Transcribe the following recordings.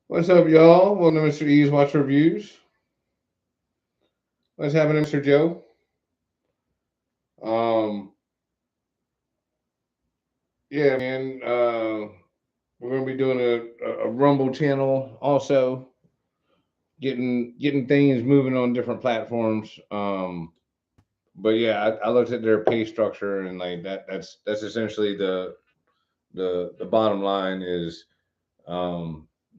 What's up, y'all? Welcome to Mr. E's Watch Reviews. What's happening, Mr. Joe? Um, yeah, man. We're gonna be doing a Rumble channel, also getting things moving on different platforms. But yeah, I looked at their pay structure and like that's essentially the bottom line is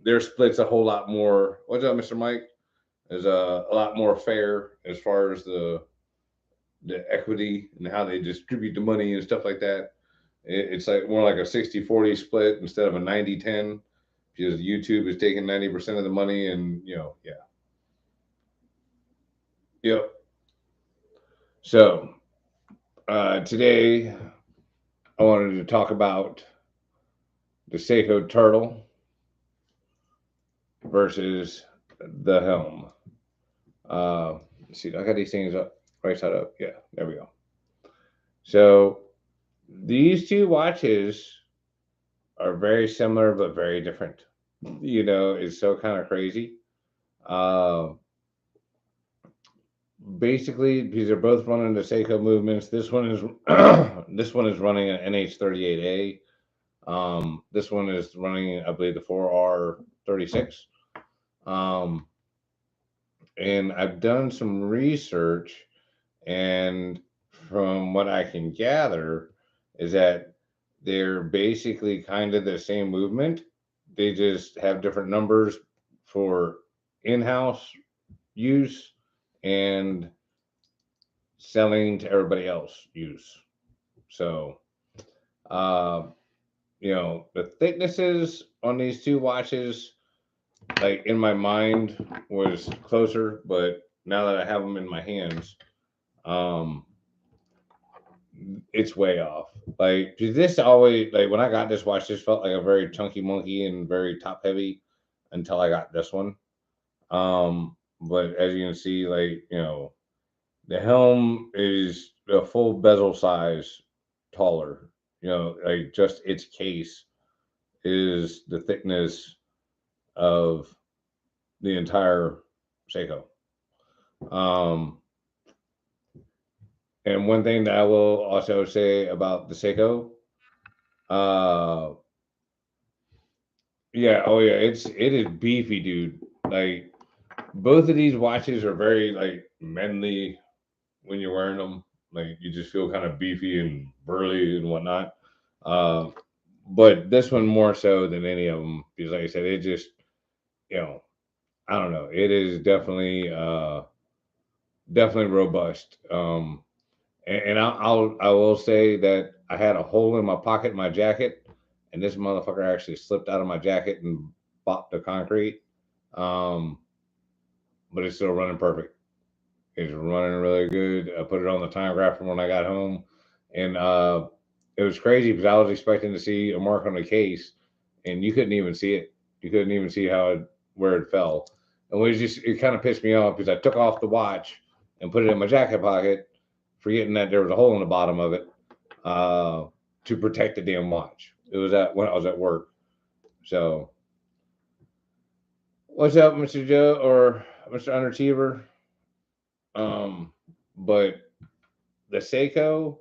their splits a whole lot more. What's up, Mr. Mike? Is a lot more fair as far as the equity and how they distribute the money and stuff like that. It's like more like a 60-40 split instead of a 90-10 because YouTube is taking 90% of the money and yeah. Yep. So today I wanted to talk about the Seiko Turtle versus the Helm. Let's see, I got these things up right side up. Yeah, there we go. So these two watches are very similar but very different. It's so kind of crazy. Uh, Basically, because they're both running the Seiko movements. This one is this one is running an NH38A. This one is running, I believe, the 4R36. Um, and I've done some research, and from what I can gather, is that they're basically kind of the same movement. They just have different numbers for in-house use and selling to everybody else use. So, uh, the thicknesses on these two watches, like in my mind, was closer, but now that I have them in my hands, um, it's way off. Like 'cause this always like when I got this watch, this felt like a very chunky monkey and very top heavy until I got this one. But as you can see, like the helm is a full bezel size taller. Like just its case is the thickness of the entire Seiko. Um, and one thing that I will also say about the Seiko, uh, yeah, oh yeah, it is beefy, dude. Like both of these watches are very like manly when you're wearing them. Like you just feel kind of beefy and burly and whatnot. Uh, but this one more so than any of them because, like I said, it just you know I don't know. It is definitely robust. And I will say that I had a hole in my pocket in my jacket, and this motherfucker actually slipped out of my jacket and bopped the concrete. Um, but it's still running perfect. It's running really good. I put it on the time graph from when I got home, and it was crazy because I was expecting to see a mark on the case, and you couldn't even see it. You couldn't even see where it fell, and it kind of pissed me off because I took off the watch and put it in my jacket pocket, forgetting that there was a hole in the bottom of it uh, to protect the damn watch. It was at when I was at work. So, what's up, Mr. Joe or Mr. Underachiever? Um, but the Seiko,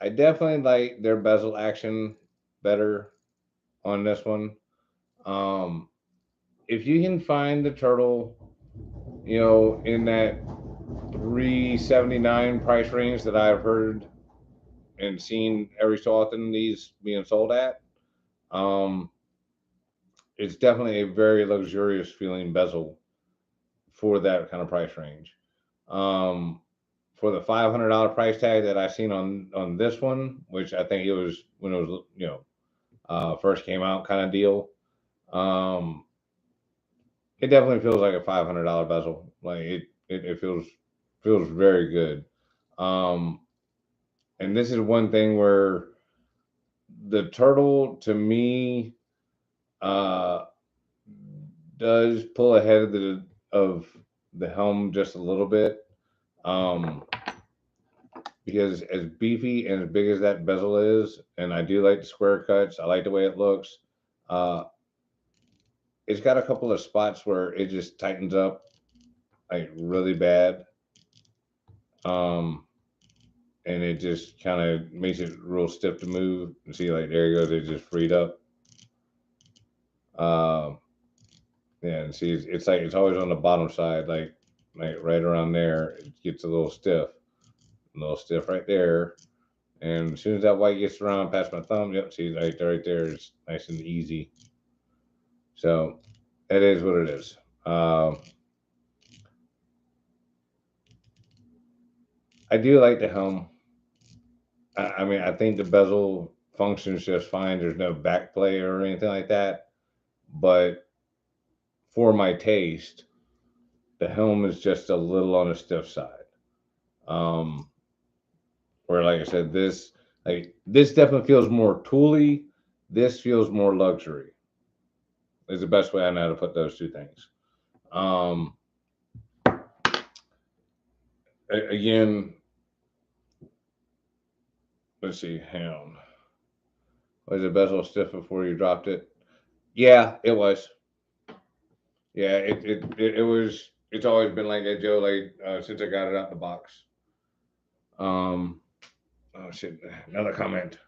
I definitely like their bezel action better on this one. Um, if you can find the turtle, in that 379 price range that I've heard and seen every so often these being sold at, um, it's definitely a very luxurious feeling bezel for that kind of price range. Um, for the $500 price tag that I seen on this one, which I think it was when it was first came out kind of deal. Um, it definitely feels like a $500 bezel. Like it feels very good. Um, and this is one thing where the turtle to me uh, does pull ahead of the helm just a little bit. Um, because as beefy and as big as that bezel is, and I do like the square cuts, I like the way it looks. Uh, it's got a couple of spots where it just tightens up like really bad. Um, and it just kind of makes it real stiff to move. And see, like there you go, it just freed up. Um, yeah, and see, it's like it's always on the bottom side, like right around there. It gets a little stiff right there. And as soon as that white gets around past my thumb, yep, see, right there is nice and easy. So that is what it is. I do like the helm. I mean, I think the bezel functions just fine. There's no back play or anything like that. But for my taste, the helm is just a little on the stiff side. Um, where, like I said, this definitely feels more tooly. This feels more luxury. Is the best way I know how to put those two things. Um, Again, let's see, helm. Was the bezel stiff before you dropped it? Yeah, it was. Yeah, it was. It's always been like that, Joe. Like since I got it out the box. Um. Oh shit! Another comment.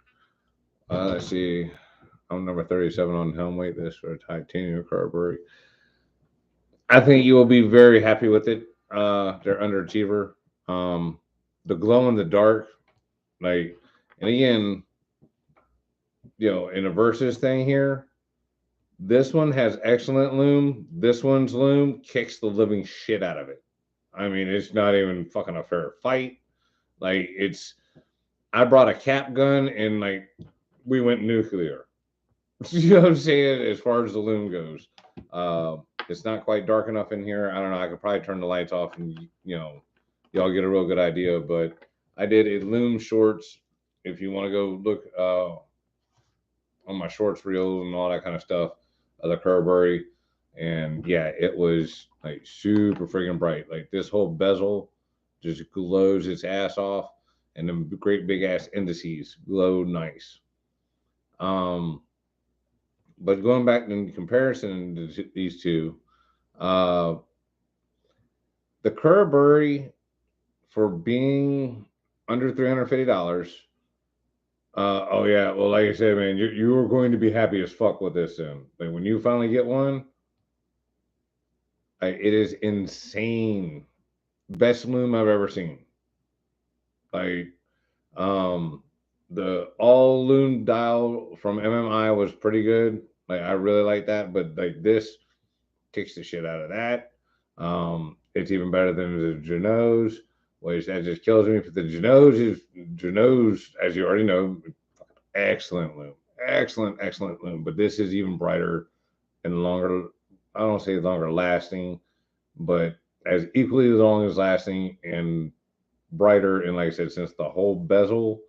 Let's see. I'm number 37 on helm weight. This for a titanium Kuraburi. I think you will be very happy with it. They're underachiever. Um, the glow in the dark, like, and again, in a versus thing here, this one has excellent loom. This one's loom kicks the living shit out of it. I mean, it's not even fucking a fair fight. Like, I brought a cap gun and like we went nuclear. You know what I'm saying? As far as the loom goes, uh, it's not quite dark enough in here. I don't know. I could probably turn the lights off and y'all get a real good idea. But I did a loom shorts. If you want to go look on my shorts reels and all that kind of stuff, the Kuraburi, and yeah, it was like super freaking bright. Like this whole bezel just glows its ass off, and the great big ass indices glow nice. Um, but going back in comparison to these two, uh, the Kuraburi for being under $350. Oh yeah, well, like I said, man, you are going to be happy as fuck with this soon. Like when you finally get one, it is insane. Best loom I've ever seen. Like um, the all loom dial from MMI was pretty good. Like I really like that, but like this kicks the shit out of that. It's even better than the Geno's, which that just kills me. But the Geno's, as you already know, excellent loom, excellent loom. But this is even brighter and longer. I don't say longer lasting, but as equally as long as lasting and brighter. And like I said, since the whole bezel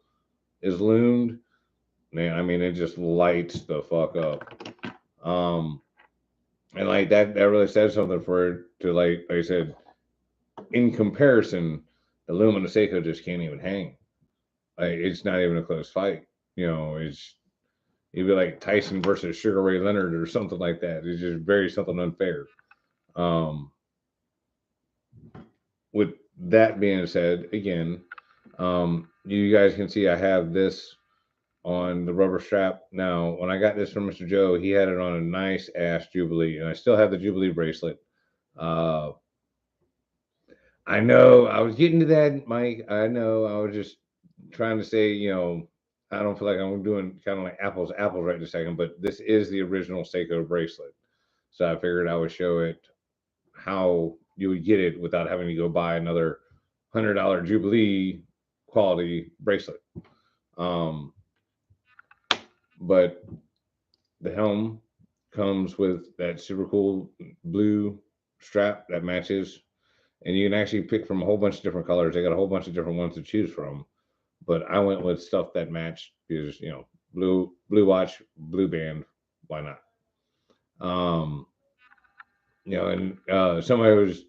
is loomed, man, I mean, it just lights the fuck up. Um, and like that really says something for it to like I said, in comparison, the loom and the Seiko just can't even hang. Like it's not even a close fight. It'd be like Tyson versus Sugar Ray Leonard or something like that. It's just very something unfair. Um, with that being said, again, you guys can see I have this on the rubber strap. Now, when I got this from Mr. Joe, he had it on a nice ass Jubilee, and I still have the Jubilee bracelet. Uh, I know I was getting to that, Mike. I know I was just trying to say, I don't feel like I'm doing kind of like apples to apples right this second, but this is the original Seiko bracelet. So I figured I would show it how you would get it without having to go buy another $100 Jubilee quality bracelet. Um, but the helm comes with that super cool blue strap that matches, and you can actually pick from a whole bunch of different colors. They got a whole bunch of different ones to choose from, but I went with stuff that matched because blue watch, blue band, why not? Um, and somebody was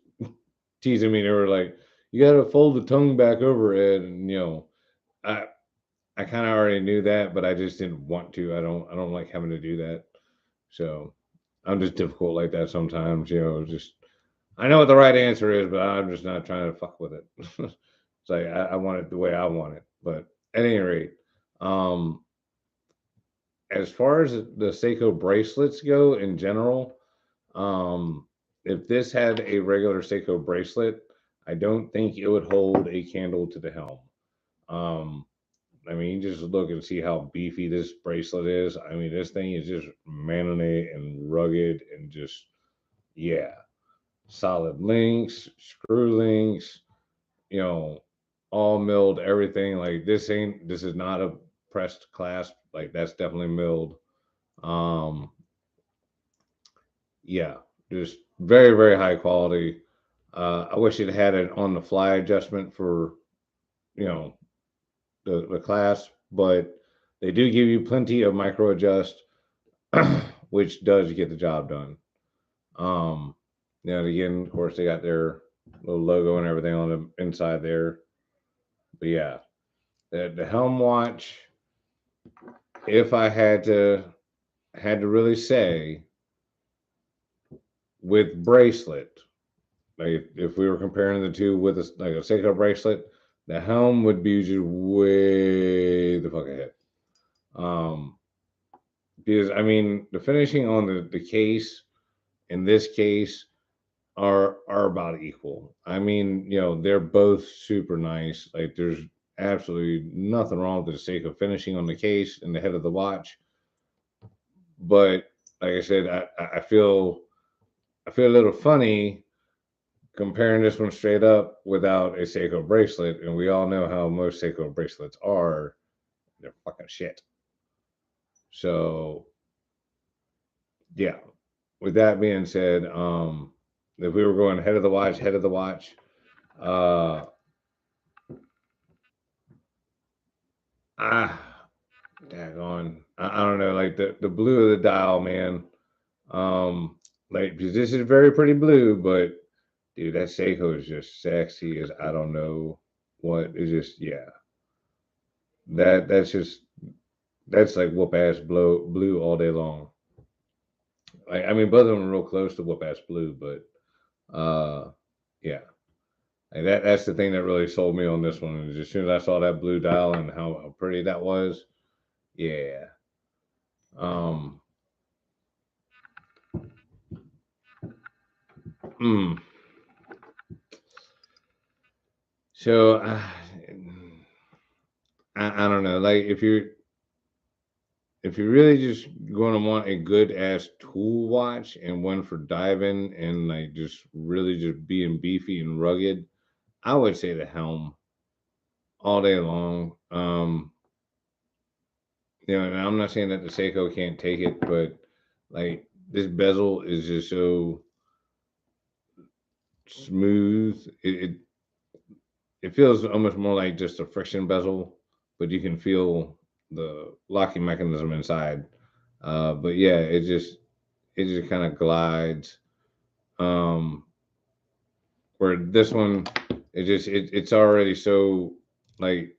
teasing me. They were like, "You got to fold the tongue back over it," and I I kind of already knew that, but I just didn't want to. I don't like having to do that. So, I'm just difficult like that sometimes. Just I know what the right answer is, but I'm just not trying to fuck with it. It's like I want it the way I want it. But at any rate, um, as far as the Seiko bracelets go in general, um, if this had a regular Seiko bracelet, I don't think it would hold a candle to the helm. Um, I mean, you just look and see how beefy this bracelet is. I mean, this thing is just manly and rugged and just, yeah, solid links, screw links, you know, all milled, everything. Like this is not a pressed clasp. Like that's definitely milled. Um, yeah, just very, very high quality. I wish it had an on the fly adjustment for, you know, the class, but they do give you plenty of micro adjust, which does get the job done. Um, again, of course, they got their little logo and everything on the inside there. But yeah, the Helm watch. If I had to really say, with bracelet, like if we were comparing the two with like a Seiko bracelet, the Helm would be just way the fuck ahead. Um, because I mean, the finishing on the case in this case are about equal. I mean, they're both super nice. Like there's absolutely nothing wrong with the Seiko finishing on the case and the head of the watch. But like I said, I feel a little funny comparing this one straight up without a Seiko bracelet, and we all know how most Seiko bracelets are. They're fucking shit. So yeah. With that being said, if we were going head of the watch, uh, ah, daggone, I don't know, like the blue of the dial, man. Um, like because this is very pretty blue, but dude, that Seiko is just sexy as I don't know what. It's just yeah. That's like whoop ass blue all day long. I mean, both of them are real close to whoop ass blue, but yeah. And that's the thing that really sold me on this one. Is as soon as I saw that blue dial and how pretty that was, yeah. Um, mm. So I don't know. Like if you're really just going to want a good ass tool watch and one for diving and like just really just being beefy and rugged, I would say the Helm all day long. And I'm not saying that the Seiko can't take it, but like this bezel is just so smooth. It feels almost more like just a friction bezel, but you can feel the locking mechanism inside. But yeah, it just kind of glides. Um, where this one, it's already so like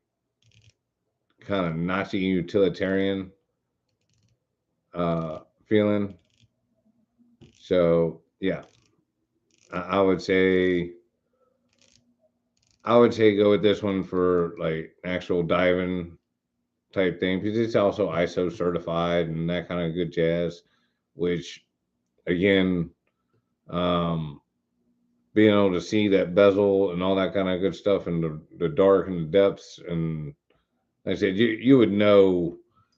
kind of Nazi utilitarian feeling. So yeah, I would say go with this one for like actual diving type thing because it's also ISO certified and that kind of good jazz. Which again, um, being able to see that bezel and all that kind of good stuff in the dark and the depths, and like I said, you would know.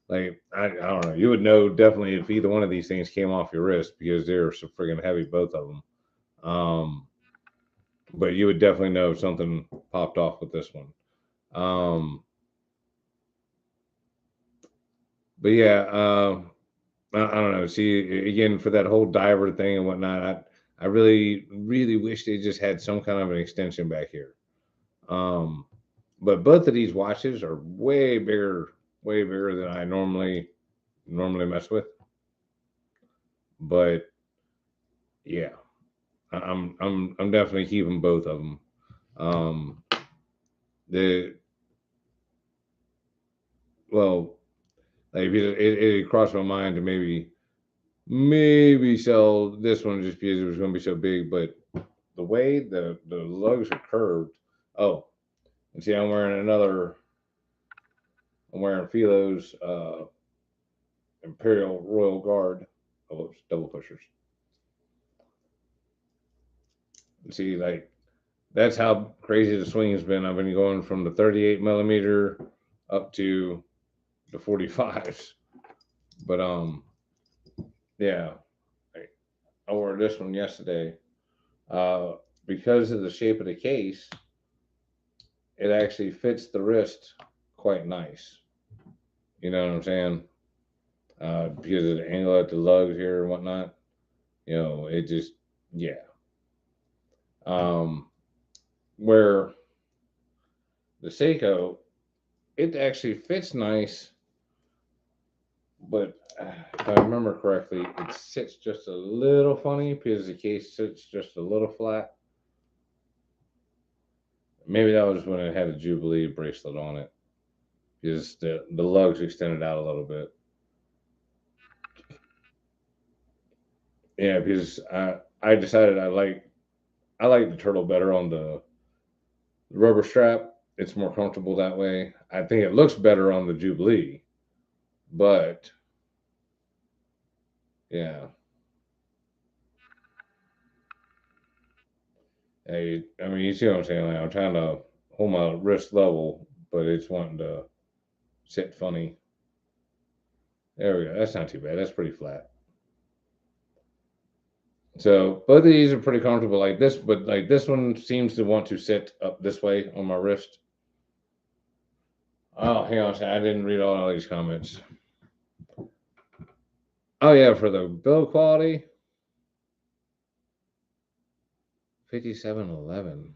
Like I don't know, you would know definitely if either one of these things came off your wrist because they're so friggin' heavy, both of them. Um, but you would definitely know if something popped off with this one. Um, but yeah, I don't know. See, again, for that whole diver thing and whatnot, I really, really wish they just had some kind of an extension back here. Um, but both of these watches are way bigger than I normally mess with. But yeah, I'm definitely keeping both of them. Um, the well, like it crossed my mind to maybe maybe sell this one just because it was going to be so big, but the way the lugs are curved. Oh, and see, I'm wearing Philo's Imperial Royal Guard. Oh, it's double pushers. And see, like that's how crazy the swing has been. I've been going from the 38 millimeter up to the 45s. But yeah, I wore this one yesterday. Uh, because of the shape of the case, it actually fits the wrist quite nice. You know what I'm saying? Because of the angle at the lugs here and whatnot. It just, yeah. Um, where the Seiko, it actually fits nice, but if I remember correctly, it sits just a little funny because the case sits just a little flat. Maybe that was when it had a Jubilee bracelet on it, because the lugs extended out a little bit. Yeah, because I decided I like the turtle better on the rubber strap. It's more comfortable that way. I think it looks better on the Jubilee, but yeah, I mean, you see what I'm saying? Like, I'm trying to hold my wrist level, but it's wanting to sit funny. There we go. That's not too bad. That's pretty flat. So both of these are pretty comfortable like this, but like this one seems to want to sit up this way on my wrist. Oh, hang on a second. I didn't read all these comments. Oh yeah, for the build quality, 5711.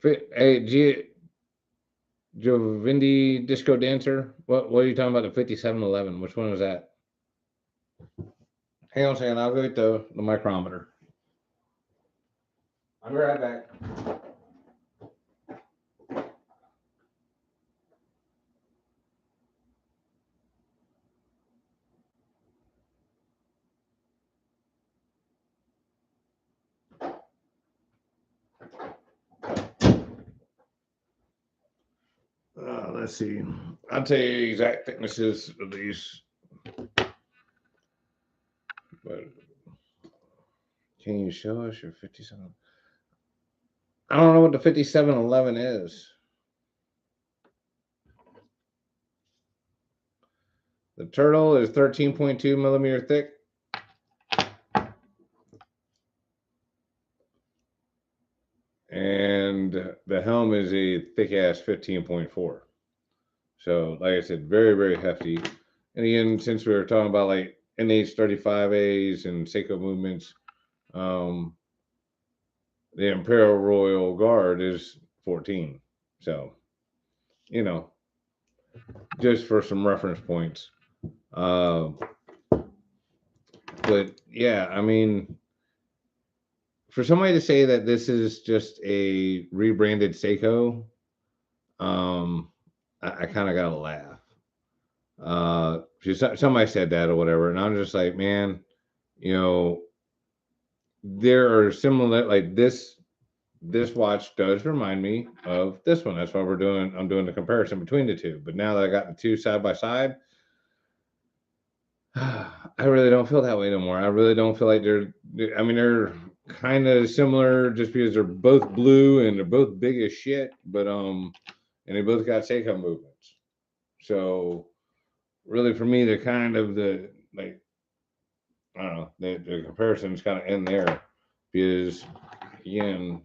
Hey, Jovindi Disco Dancer. What are you talking about? The 5711. Which one is that? Hang on a second. I'll go get the micrometer. I'll be right back. Let's see. I'll tell you the exact thicknesses of these. But can you show us your 57? I don't know what the 5711 is. The turtle is 13.2 millimeter thick. And the helm is a thick ass 15.4. So, like I said, very, very hefty. And again, since we were talking about like NH35As and Seiko movements, um, the Imperial Royal Guard is 14. So, you know, just for some reference points. Uh, but yeah, I mean, for somebody to say that this is just a rebranded Seiko, I kind of got to laugh. Somebody said that or whatever, and I'm just like, man, you know, there are similar like this. This watch does remind me of this one. That's why I'm doing the comparison between the two. But now that I got the two side by side, I really don't feel that way no more. I really don't feel like I mean, they're kind of similar just because they're both blue and they're both big as shit. But and they both got Seiko movements. So really, for me, they're kind of the like I don't know. The comparison's kind of in there because again,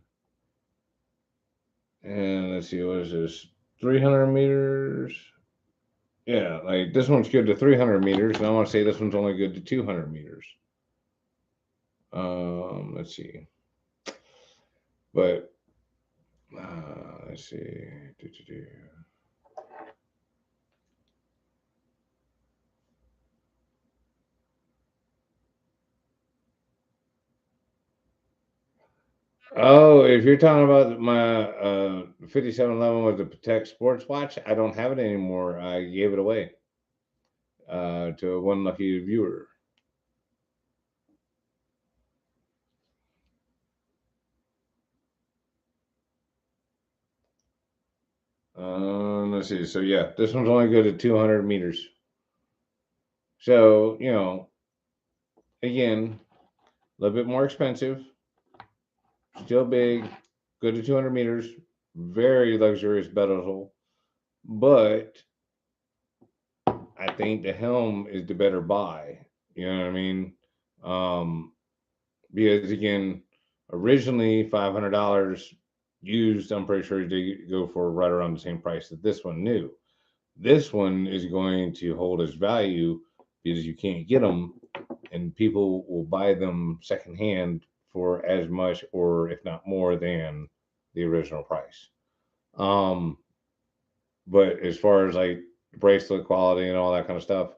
and let's see, what is this? 300 meters. Yeah, like this one's good to 300 meters, and I want to say this one's only good to 200 meters. Let's see, but let's see. Oh, if you're talking about my 5711 with the Patek sports watch, I don't have it anymore. I gave it away to one lucky viewer. Let's see. So yeah, this one's only good at 200 meters. So again, a little bit more expensive, still big, good to 200 meters, very luxurious bezel, but I think the Helm is the better buy. You know what I mean? Um, because again, originally $500 used, I'm pretty sure they go for right around the same price that this one new. This one is going to hold its value because you can't get them, and people will buy them secondhand for as much or if not more than the original price. Um, but as far as like bracelet quality and all that kind of stuff,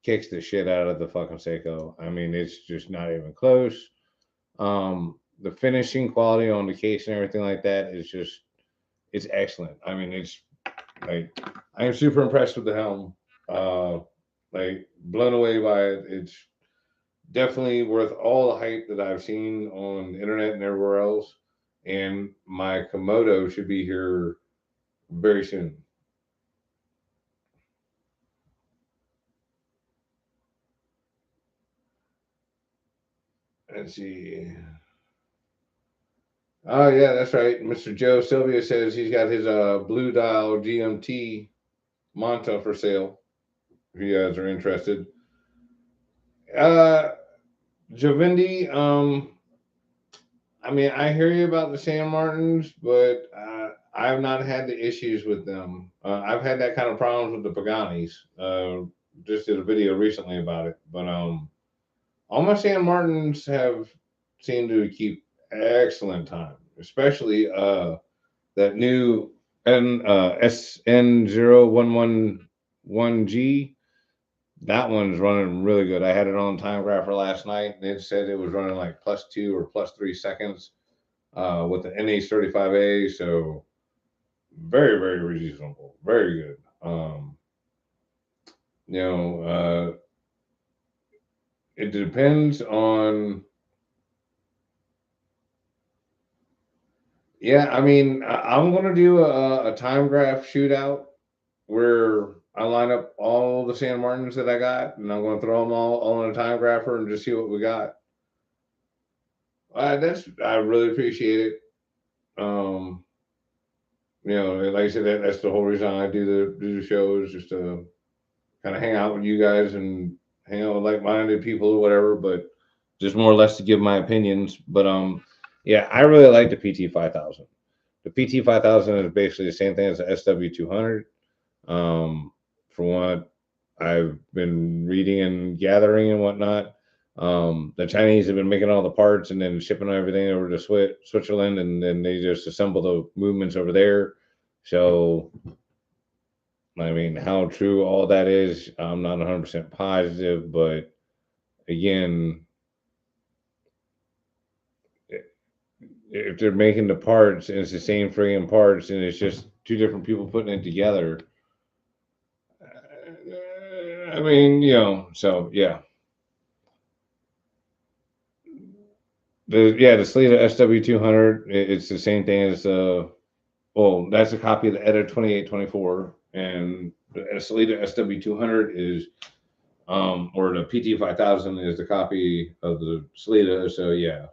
kicks the shit out of the fucking Seiko. I mean, it's just not even close. The finishing quality on the case and everything like that is just it's excellent. I mean, it's like I am super impressed with the helm. Uh, like blown away by it. It's definitely worth all the hype that I've seen on the internet and everywhere else. And my Komodo should be here very soon. Let's see. Oh yeah, that's right. Mr. Joe Sylvia says he's got his blue dial GMT Manta for sale. If you guys are interested. Uh Javindi, I mean, I hear you about the San Martins, but I've not had the issues with them. I've had that kind of problems with the Paganis. Just did a video recently about it, but all my San Martins have seemed to keep excellent time, especially that new SN0111G. That one's running really good. I had it on time grapher last night, and it said it was running like +2 or +3 seconds with the NH35A. So very, very reasonable, very good. You know, it depends on. Yeah, I mean, I'm gonna do a time graph shootout where I line up all the San Martins that I got, and I'm gonna throw them all in a time grapher and just see what we got. That's I really appreciate it. Um, like I said, that's the whole reason I do the shows, just to kind of hang out with you guys and hang out with like-minded people or whatever. But just more or less to give my opinions. But yeah, I really like the PT 5000. The PT 5000 is basically the same thing as the SW200. Um, from what I've been reading and gathering and whatnot, the Chinese have been making all the parts and then shipping everything over to Switzerland, and then they just assemble the movements over there. So I mean, how true all that is, I'm not 100% positive, but again, if they're making the parts and it's the same friggin' parts and it's just two different people putting it together, I mean, so yeah. The Sleeta SW200, it's the same thing as well, that's a copy of the Edda 2824, and the Sleeta SW200 is, or the PT 5000 is the copy of the Sleeta, so yeah.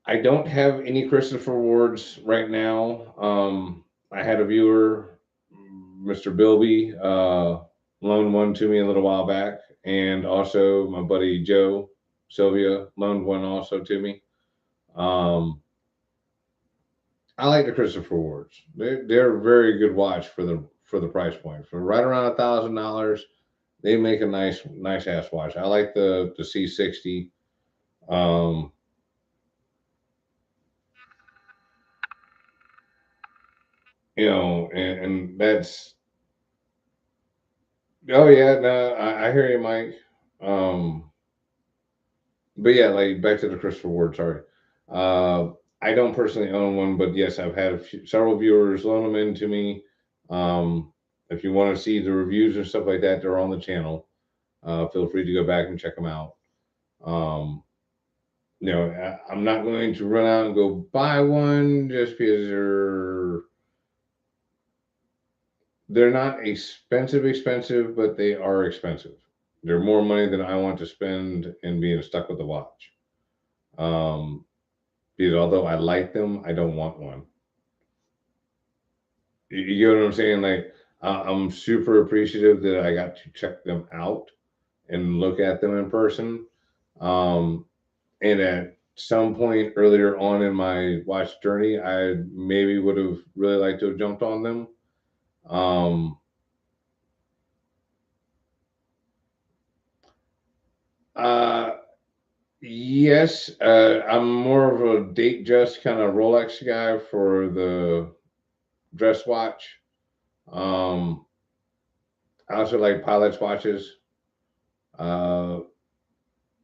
I don't have any Christopher awards right now. I had a viewer, Mr. Bilby, loaned one to me a little while back, and also my buddy Joe Sylvia loaned one also to me. Um, I like the Christopher awards. They're a very good watch for the price point. For right around $1,000, they make a nice ass watch. I like the C60. Um, and that's. Oh yeah, no, I hear you, Mike. Um, but yeah, like back to the Christopher Ward. Sorry. Uh, I don't personally own one, but yes, I've had several viewers loan them in to me. Um, if you want to see the reviews and stuff like that, they're on the channel. Feel free to go back and check them out. Um, I'm not going to run out and go buy one just because they're not expensive, but they are expensive. They're more money than I want to spend in being stuck with the watch. Um, because although I like them, I don't want one. You know what I'm saying? Like, I'm super appreciative that I got to check them out and look at them in person. Um, and at some point earlier on in my watch journey, I maybe would have really liked to have jumped on them. Um, uh, yes, I'm more of a date just kind of Rolex guy for the dress watch. Um, I also like pilot's watches. Uh,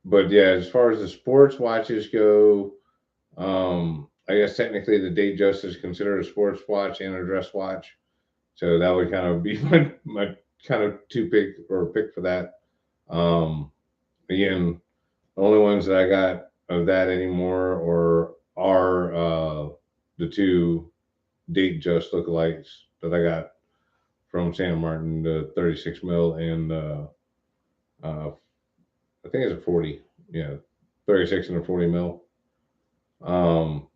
but yeah, as far as the sports watches go, I guess technically the Datejust is considered a sports watch and a dress watch, so that would kind of be my kind of two pick or pick for that. Um, Again, the only ones that I got of that anymore or are the two Datejust lookalikes that I got from San Martin, the 36 mil and uh, I think it's a 40, yeah, 36 and a 40 mil. Um,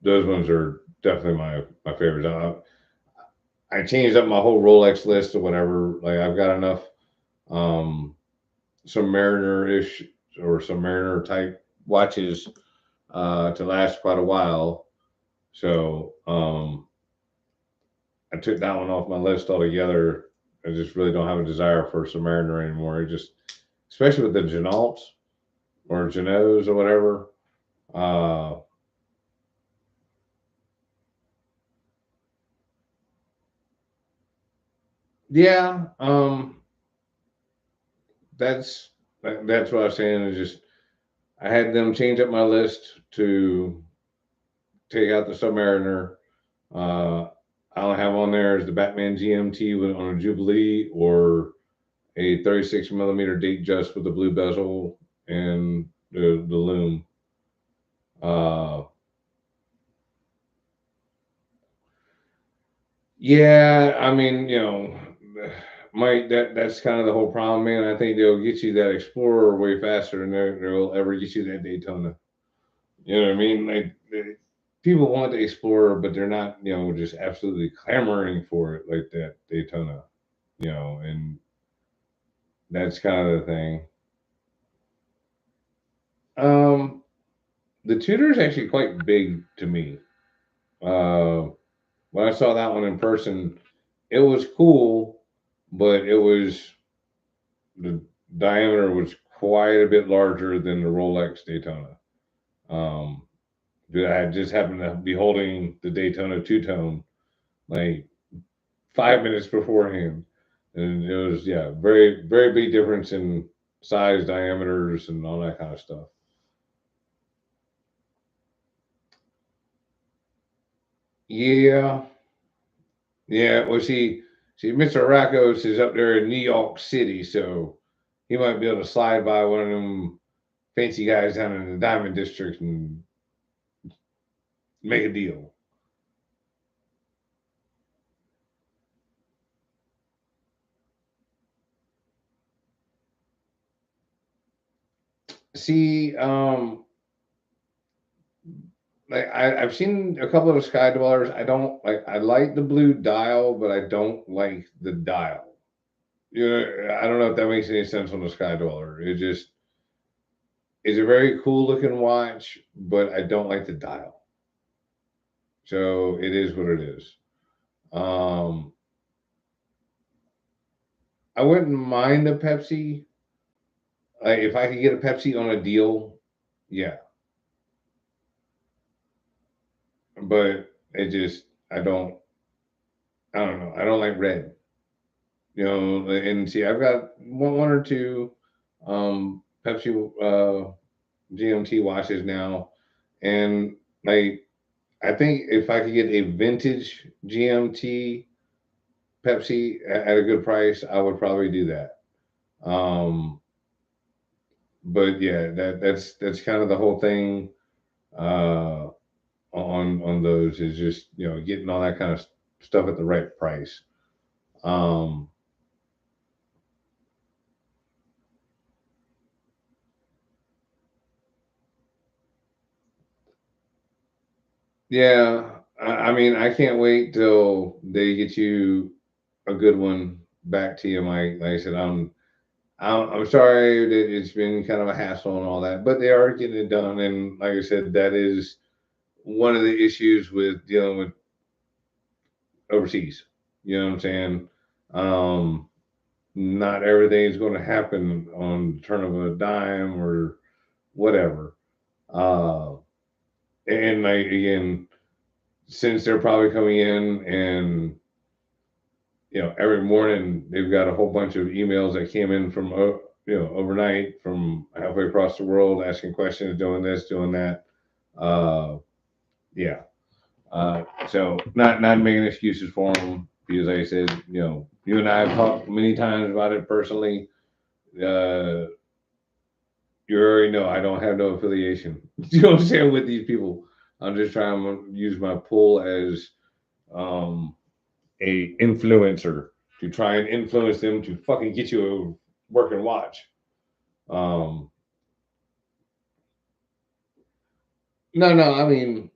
those ones are definitely my favorites. I changed up my whole Rolex list or whatever. Like I've got enough um, some Mariner ish or some Mariner type watches to last quite a while. So I took that one off my list altogether. I just really don't have a desire for some Mariner anymore. It just, especially with the Genots or Genos or whatever. Uh, yeah, that's that's what I was saying. Is just I had them change up my list to take out the Submariner. Uh, I don't have on there is the Batman GMT with on a Jubilee or a 36 millimeter date just with the blue bezel and the loom. Uh, yeah, I mean, Mike, that's kind of the whole problem, man. I think they'll get you that Explorer way faster than they'll ever get you that Daytona. You know what I mean? Like people want the Explorer, but they're not, just absolutely clamoring for it like that Daytona. And that's kind of the thing. Um, the Tudor is actually quite big to me. Uh, when I saw that one in person, it was cool, but it was the diameter was quite a bit larger than the Rolex Daytona. Um, I just happened to be holding the Daytona two tone like 5 minutes beforehand, and it was very very big difference in size, diameters, and all that kind of stuff. Yeah, yeah. Well, see, Mr. Rackos is up there in New York City, so he might be able to slide by one of them fancy guys down in the Diamond District and make a deal. See, like I've seen a couple of the Sky Dwellers. I don't like. I like the blue dial, but I don't like the dial. I don't know if that makes any sense on the Sky Dweller. It just is a very cool looking watch, but I don't like the dial. So it is what it is. Um, I wouldn't mind a Pepsi. Like if I could get a Pepsi on a deal, yeah. But it just I don't know. I don't like red. And see, I've got one or two Pepsi GMT watches now, and like I think if I could get a vintage GMT Pepsi at a good price, I would probably do that. Um, but yeah, that's kind of the whole thing uh, on those is just getting all that kind of stuff at the right price. Um, yeah, I mean, I can't wait till they get you a good one back to you, Mike. Like I said, I'm sorry that it's been kind of a hassle and all that, but they are getting it done. And like I said, that is one of the issues with dealing with overseas. You know what I'm saying? Um, Not everything is going to happen on the turn of a dime or whatever. Uh, and like again, since they're probably coming in and every morning they've got a whole bunch of emails that came in from overnight from halfway across the world asking questions, doing this, doing that. Uh, yeah. So not making excuses for them because like I said, you and I have talked many times about it personally. Uh, you already know I don't have no affiliation. You know what I'm saying with these people. I'm just trying to use my pull as um, a influencer to try and influence them to fucking get you a working watch. Um, no, I mean,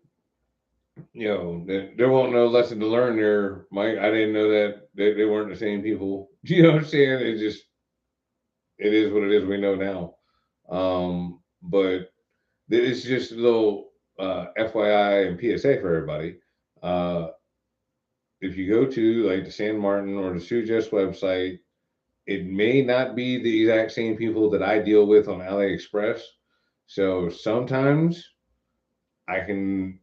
there won't no lesson to learn there, Mike. I didn't know that they weren't the same people. You know what I'm saying? It is what it is. We know now. But it's just a little FYI and PSA for everybody. Uh, if you go to like the San Martin or the Suggest website, it may not be the exact same people that I deal with on AliExpress. So sometimes I can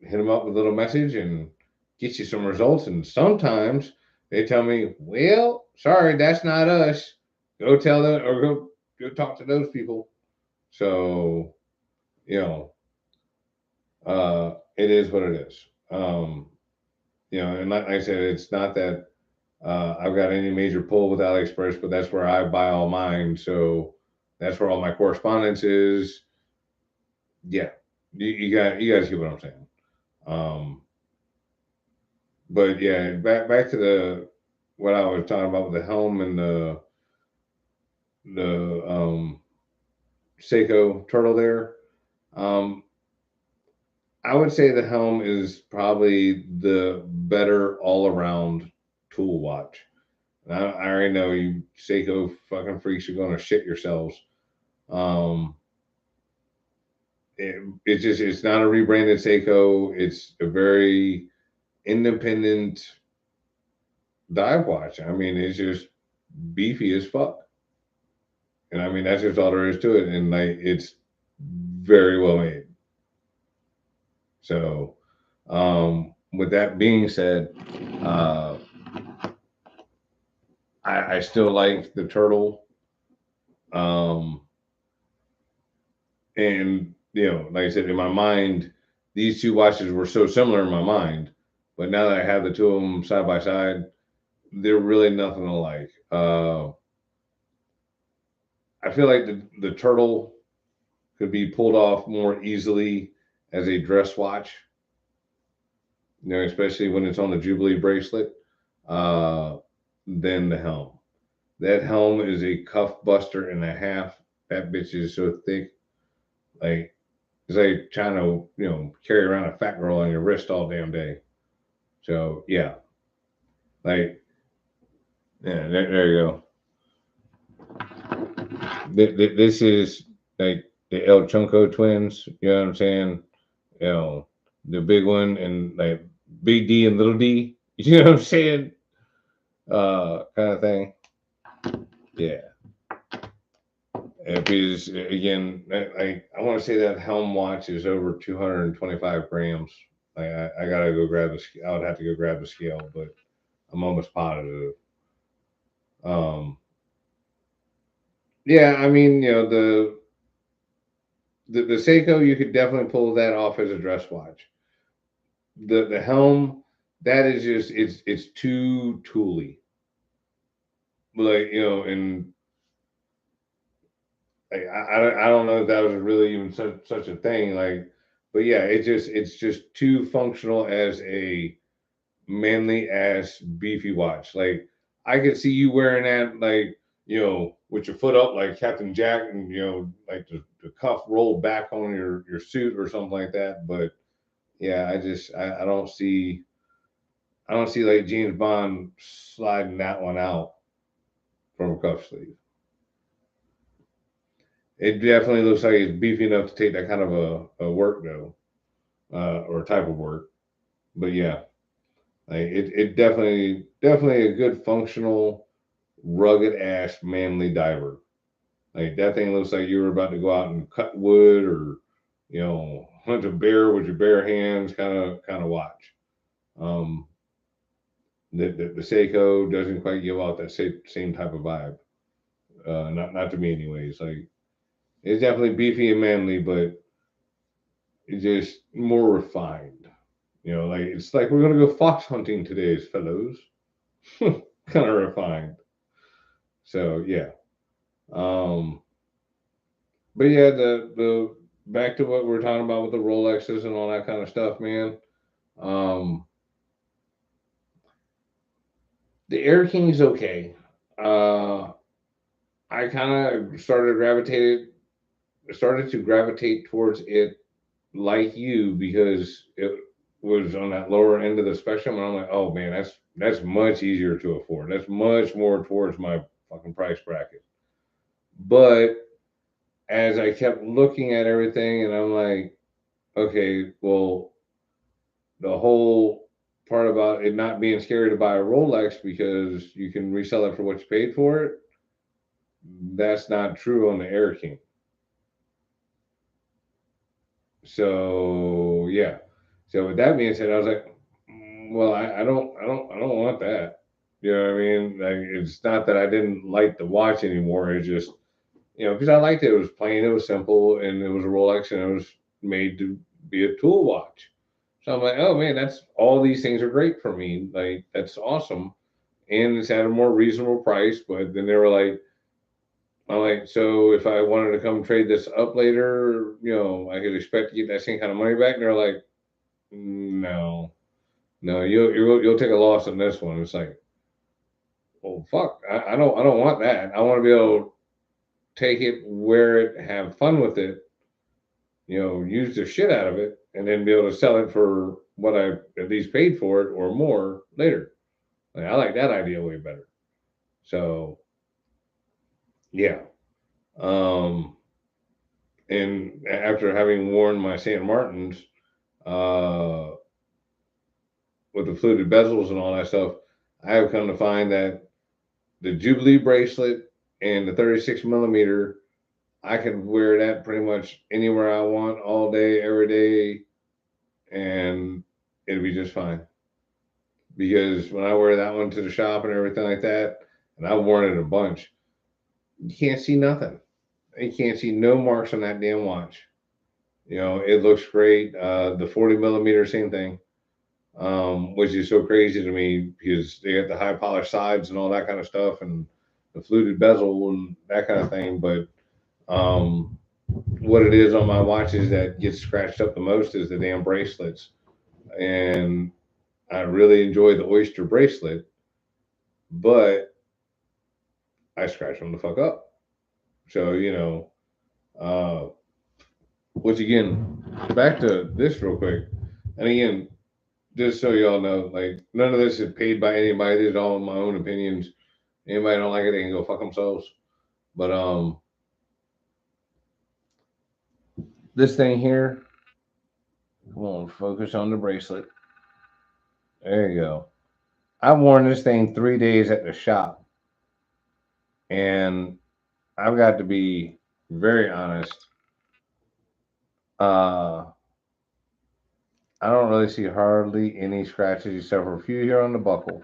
hit them up with a little message and get you some results. And sometimes they tell me, well, sorry, that's not us. Go tell them or go talk to those people. So, you know, it is what it is. And like I said, it's not that I've got any major pull with AliExpress, but that's where I buy all mine. So that's where all my correspondence is. Yeah, you guys get what I'm saying. Um, but yeah, back to the what I was talking about with the Helm and the Seiko turtle there. Um, I would say the Helm is probably the better all around tool watch. I already know you Seiko fucking freaks are gonna shit yourselves. Um, it's not a rebranded Seiko. It's a very independent dive watch. I mean, it's just beefy as fuck. And I mean, that's just all there is to it. And like, it's very well made. So, with that being said, uh, I still like the turtle. Um, and like I said, in my mind, these two watches were so similar in my mind. But now that I have the two of them side by side, they're really nothing alike. I feel like the turtle could be pulled off more easily as a dress watch, especially when it's on the Jubilee bracelet, uh, than the helm. That helm is a cuff buster and a half. That bitch is so thick, like it's like trying to carry around a fat girl on your wrist all damn day. So yeah, like yeah, there you go. This is like the El Chunko twins. You know what I'm saying? You know, the big one and like Big D and Little D. You know what I'm saying? Kind of thing. Yeah. Because again, I want to say that Helm watch is over 225 grams. I gotta go grab the. I would have to go grab the scale, but I'm almost positive. Um, yeah, I mean, the Seiko, you could definitely pull that off as a dress watch. The Helm, that is just it's too tooly. Like, and like, I don't know if that was really even such a thing. Like, but yeah, it's just too functional as a manly ass beefy watch. Like, I could see you wearing that, like, with your foot up like Captain Jack, and like the cuff rolled back on your suit or something like that. But yeah, I don't see like James Bond sliding that one out from a cuff sleeve. It definitely looks like it's beefy enough to take that kind of a work though, or type of work. But yeah, like it definitely a good functional, rugged ass manly diver. Like that thing looks like you were about to go out and cut wood, or hunt a bear with your bare hands, kind of watch. Um, the Seiko doesn't quite give out that same type of vibe. Not to me, anyways. Like, it's definitely beefy and manly, but it's just more refined. Like, it's like we're gonna go fox hunting today, fellows. Kind of refined. So yeah. Um, but yeah, the back to what we are talking about with the Rolexes and all that kind of stuff, man. Um, the Air King's okay. Uh, I kind of started to gravitate towards it like you, because it was on that lower end of the spectrum, and I'm like, oh man, that's much easier to afford. That's much more towards my fucking price bracket. But as I kept looking at everything, and I'm like, okay, well, the whole part about it not being scary to buy a Rolex because you can resell it for what you paid for it, that's not true on the Air King. So yeah. So with that being said, I was like, well, I don't want that. You know what I mean? Like, it's not that I didn't like the watch anymore. It's just, because I liked it. It was plain, it was simple, and it was a Rolex, and it was made to be a tool watch. So I'm like, oh man, that's all these things are great for me. Like, that's awesome, and it's at a more reasonable price. But then they were like, I'm like, so if I wanted to come trade this up later, I could expect to get that same kind of money back. And they're like, no, no, you'll take a loss on this one. It's like, well, fuck, I don't want that. I want to be able to take it, wear it, have fun with it, use the shit out of it, and then be able to sell it for what I at least paid for it or more later. Like, I like that idea way better. So yeah. Um, and after having worn my St. Martins, uh, with the fluted bezels and all that stuff, I have come to find that the Jubilee bracelet and the 36 millimeter, I can wear that pretty much anywhere I want, all day, every day, and it'll be just fine. Because when I wear that one to the shop and everything like that, and I've worn it a bunch, you can't see nothing. You can't see no marks on that damn watch. It looks great. The 40 millimeter, same thing, which is so crazy to me because they got the high polished sides and all that kind of stuff, and the fluted bezel and that kind of thing. But what it is on my watches that gets scratched up the most is the damn bracelets. And I really enjoy the Oyster bracelet, but I scratch them the fuck up. So, uh, which again, back to this real quick. And again, just so y'all know, like, none of this is paid by anybody. These are all my own opinions. Anybody don't like it, they can go fuck themselves. But this thing here, come on, focus on the bracelet. There you go. I've worn this thing 3 days at the shop, and I've got to be very honest. Uh, I don't really see hardly any scratches except for a few here on the buckle.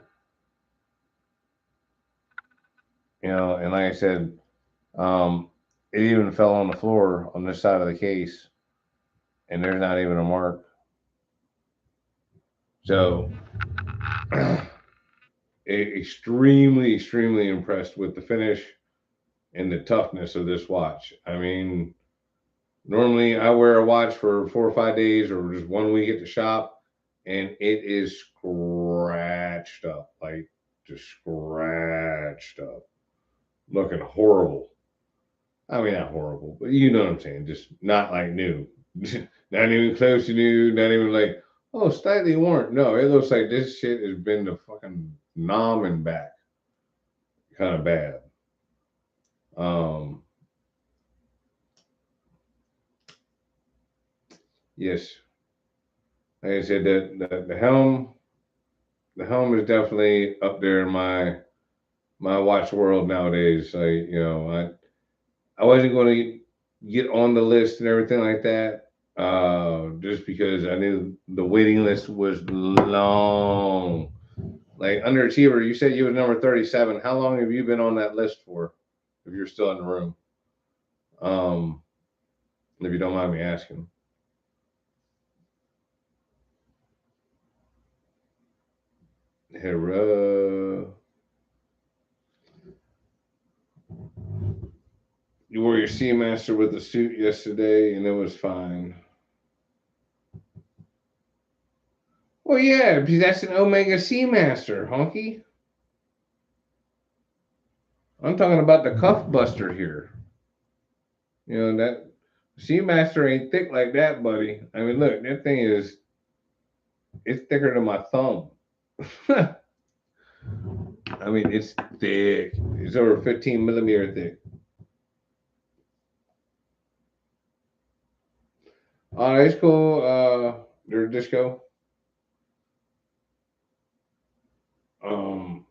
And like I said, um, it even fell on the floor on this side of the case, and there's not even a mark. So, extremely impressed with the finish and the toughness of this watch. I mean, normally I wear a watch for 4 or 5 days or just 1 week at the shop, and it is scratched up, like just scratched up, looking horrible. I mean, not horrible, but you know what I'm saying. Just not like new, not even close to new, not even like, oh, slightly worn. No, it looks like this shit has been to fucking nom and back, kind of bad. Um, yes, like I said, the helm is definitely up there in my watch world nowadays. Like, I wasn't going to get on the list and everything like that, just because I knew the waiting list was long. Like underachiever, you said you were number 37. How long have you been on that list for? If you're still in the room, um, if you don't mind me asking. Hera, you wore your Seamaster with the suit yesterday, and it was fine. Well, yeah, because that's an Omega Seamaster, honky. I'm talking about the cuff buster here. That Seamaster ain't thick like that, buddy. I mean, look, that thing it's thicker than my thumb. I mean, it's thick. It's over 15 millimeter thick. Oh, that's cool. Their disco.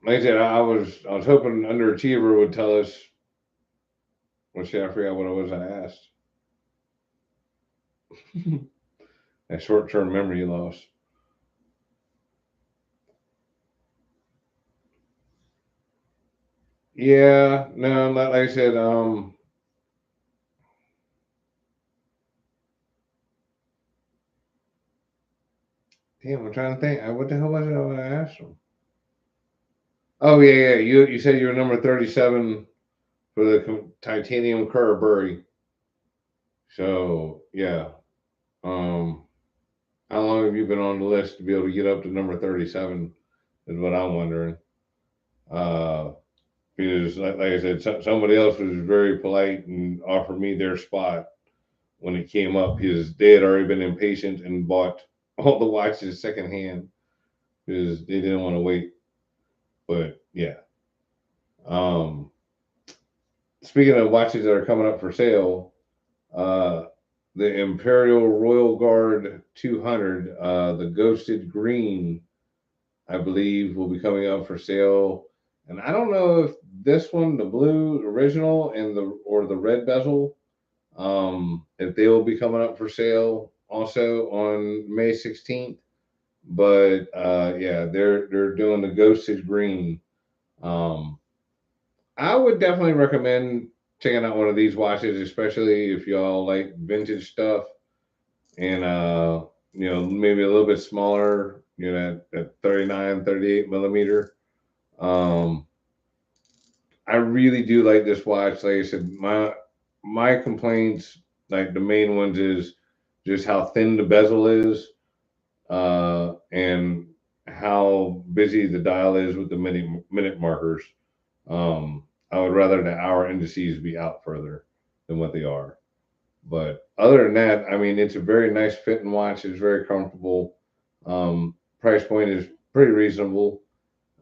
Like I said, I was hoping Underachiever would tell us. Well, shit, I forgot what it was I asked. That short term memory loss. Yeah, no, like I said, damn, I'm trying to think. What the hell was it when I asked him? Oh yeah. You said you were number 37 for the titanium Kuraburi. So yeah. Um, how long have you been on the list to be able to get up to number 37? Is what I'm wondering. Uh, because like I said, somebody else was very polite and offered me their spot when it came up because they had already been impatient and bought all the watches secondhand because they didn't want to wait. But yeah. Um, Speaking of watches that are coming up for sale, uh, the Imperial Royal Guard 200, the Ghosted Green, I believe, will be coming up for sale. And I don't know if this one, the blue original and the red bezel, if they will be coming up for sale also on May 16th. But yeah, they're doing the Ghosted Green. Um, I would definitely recommend checking out one of these watches, especially if y'all like vintage stuff and maybe a little bit smaller, at 39, 38 millimeter. Um, I really do like this watch. Like I said, my complaints, like the main ones, is just how thin the bezel is, and how busy the dial is with the minute markers. I would rather the hour indices be out further than what they are. But other than that, I mean, it's a very nice fitting watch. It's very comfortable. Price point is pretty reasonable,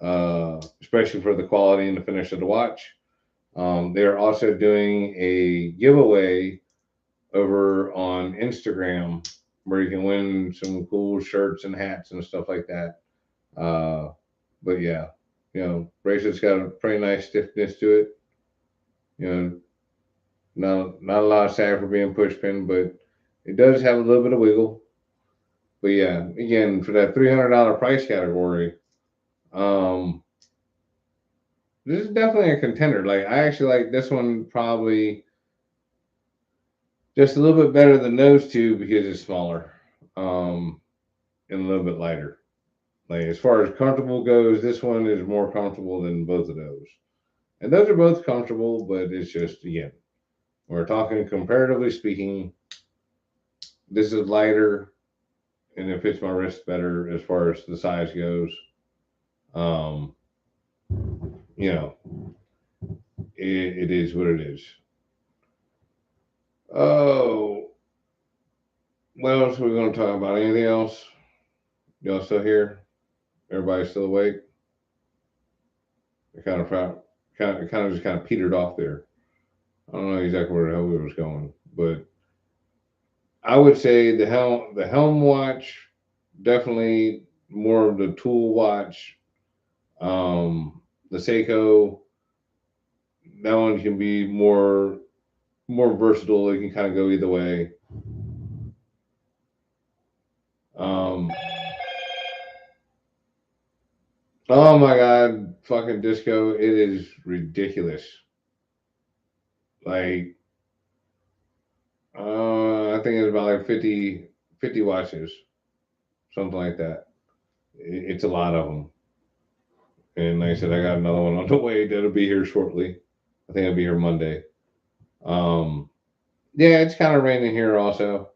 especially for the quality and the finish of the watch. They are also doing a giveaway over on Instagram where you can win some cool shirts and hats and stuff like that. Uh, but yeah, bracelet's got a pretty nice stiffness to it. You know, not a lot of sag for being push pin, but it does have a little bit of wiggle. But yeah, again, for that $300 price category, um, this is definitely a contender. Like I actually like this one probably Just a little bit better than those two because it's smaller, um, and a little bit lighter. Like as far as comfortable goes, this one is more comfortable than both of those. And those are both comfortable, but it's just again, we're talking comparatively speaking. This is lighter and it fits my wrist better as far as the size goes. Um, you know, it is what it is. Oh, what else are we going to talk about? Anything else? Y'all still here? Everybody still awake? I kind of just kind of petered off there. I don't know exactly where the hell we was going, but I would say the Helm watch definitely more of the tool watch. The Seiko, that one can be more versatile. It can kind of go either way. Um, oh my god, fucking disco! It is ridiculous. Like, I think it's about like 50 watches, something like that. It's a lot of them. And like I said, I got another one on the way that'll be here shortly. I think it'll be here Monday. Um, yeah, it's kind of raining here also.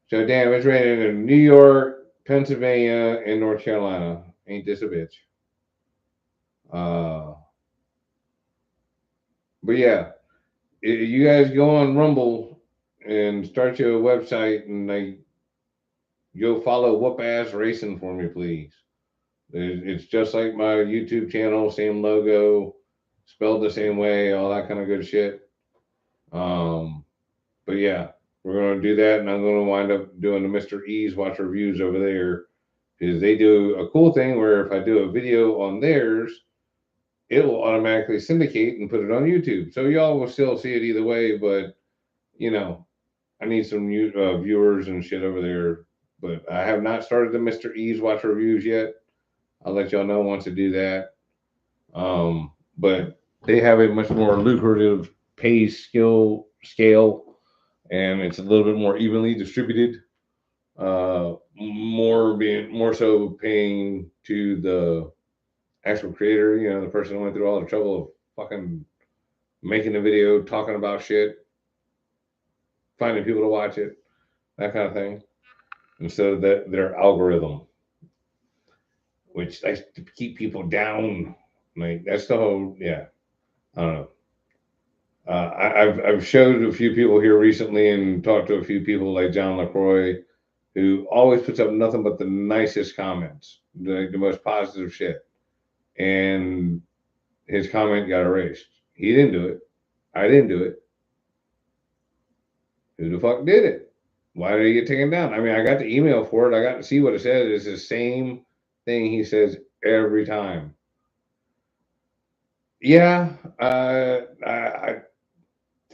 So damn, it's raining in New York, Pennsylvania, and North Carolina. Ain't this a bitch? Uh, but yeah, you guys go on Rumble and start your website and like go follow Whoop Ass Racing for me, please. It's just like my YouTube channel, same logo, spelled the same way, all that kind of good shit. Um, but yeah, we're gonna do that, and I'm gonna wind up doing the Mr. E's watch reviews over there because they do a cool thing where if I do a video on theirs, it will automatically syndicate and put it on YouTube. So y'all will still see it either way, but you know, I need some viewers and shit over there. But I have not started the Mr. E's watch reviews yet. I'll let y'all know once I do that. But they have a much more lucrative pay skill scale, and it's a little bit more evenly distributed. More so paying to the actual creator, the person who went through all the trouble of fucking making the video, talking about shit, finding people to watch it, that kind of thing, instead of their algorithm, which likes to keep people down. Like that's the whole, yeah. I don't know. I've showed a few people here recently and talked to a few people like John LaCroix, who always puts up nothing but the nicest comments, the most positive shit, and his comment got erased. He didn't do it. I didn't do it. Who the fuck did it? Why did he get taken down? I mean, I got the email for it. I got to see what it says. It's the same thing he says every time. Yeah, I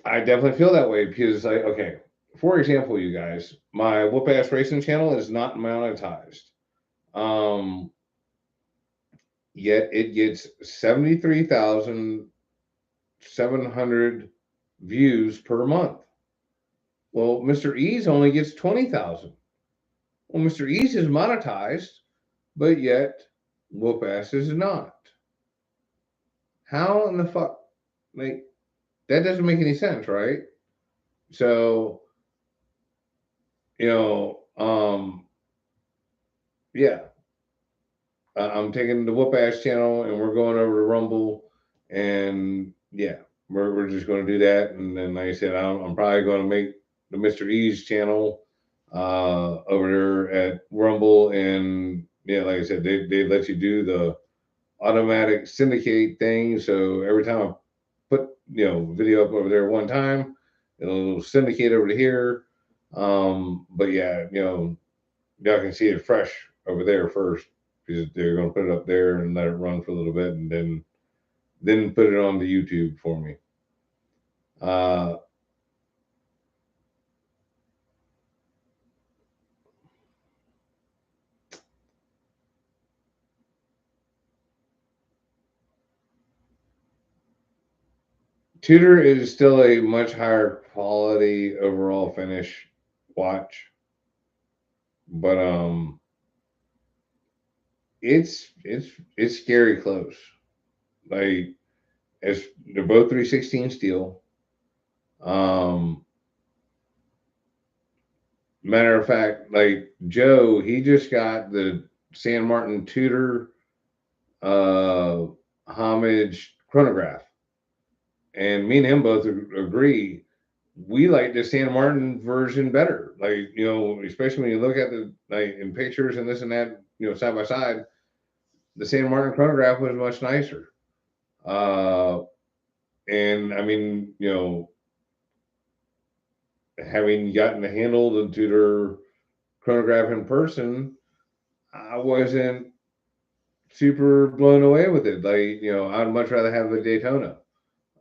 definitely feel that way because, like, okay, for example, you guys, my Whoop Ass Racing channel is not monetized. Um, Yet it gets 73,700 views per month. Well, Mr. E's only gets 20,000. Well, Mr. E's is monetized, but yet Whoop Ass is not. How in the fuck? Like, that doesn't make any sense, right? So, you know, yeah, I'm taking the Whoop Ass channel and we're going over to Rumble, and yeah, we're just going to do that. And then, like I said, I'm probably going to make the Mr. E's channel over there at Rumble, and yeah, like I said, they let you do the automatic syndicate thing. So every time I put video up over there one time, it'll syndicate over to here. But yeah, y'all can see it fresh over there first because they're gonna put it up there and let it run for a little bit, and then put it on the YouTube for me. Uh, Tudor is still a much higher quality overall finish watch, but it's scary close. Like it's they're both 316 steel. Um, Matter of fact, like Joe, he just got the San Martin Tudor uh homage chronograph, and me and him both agree we like the San Martin version better. Like, especially when you look at the like in pictures and this and that, side by side, the San Martin chronograph was much nicer. Uh, and I mean, having gotten to handle the Tudor chronograph in person, I wasn't super blown away with it. Like, I'd much rather have the Daytona.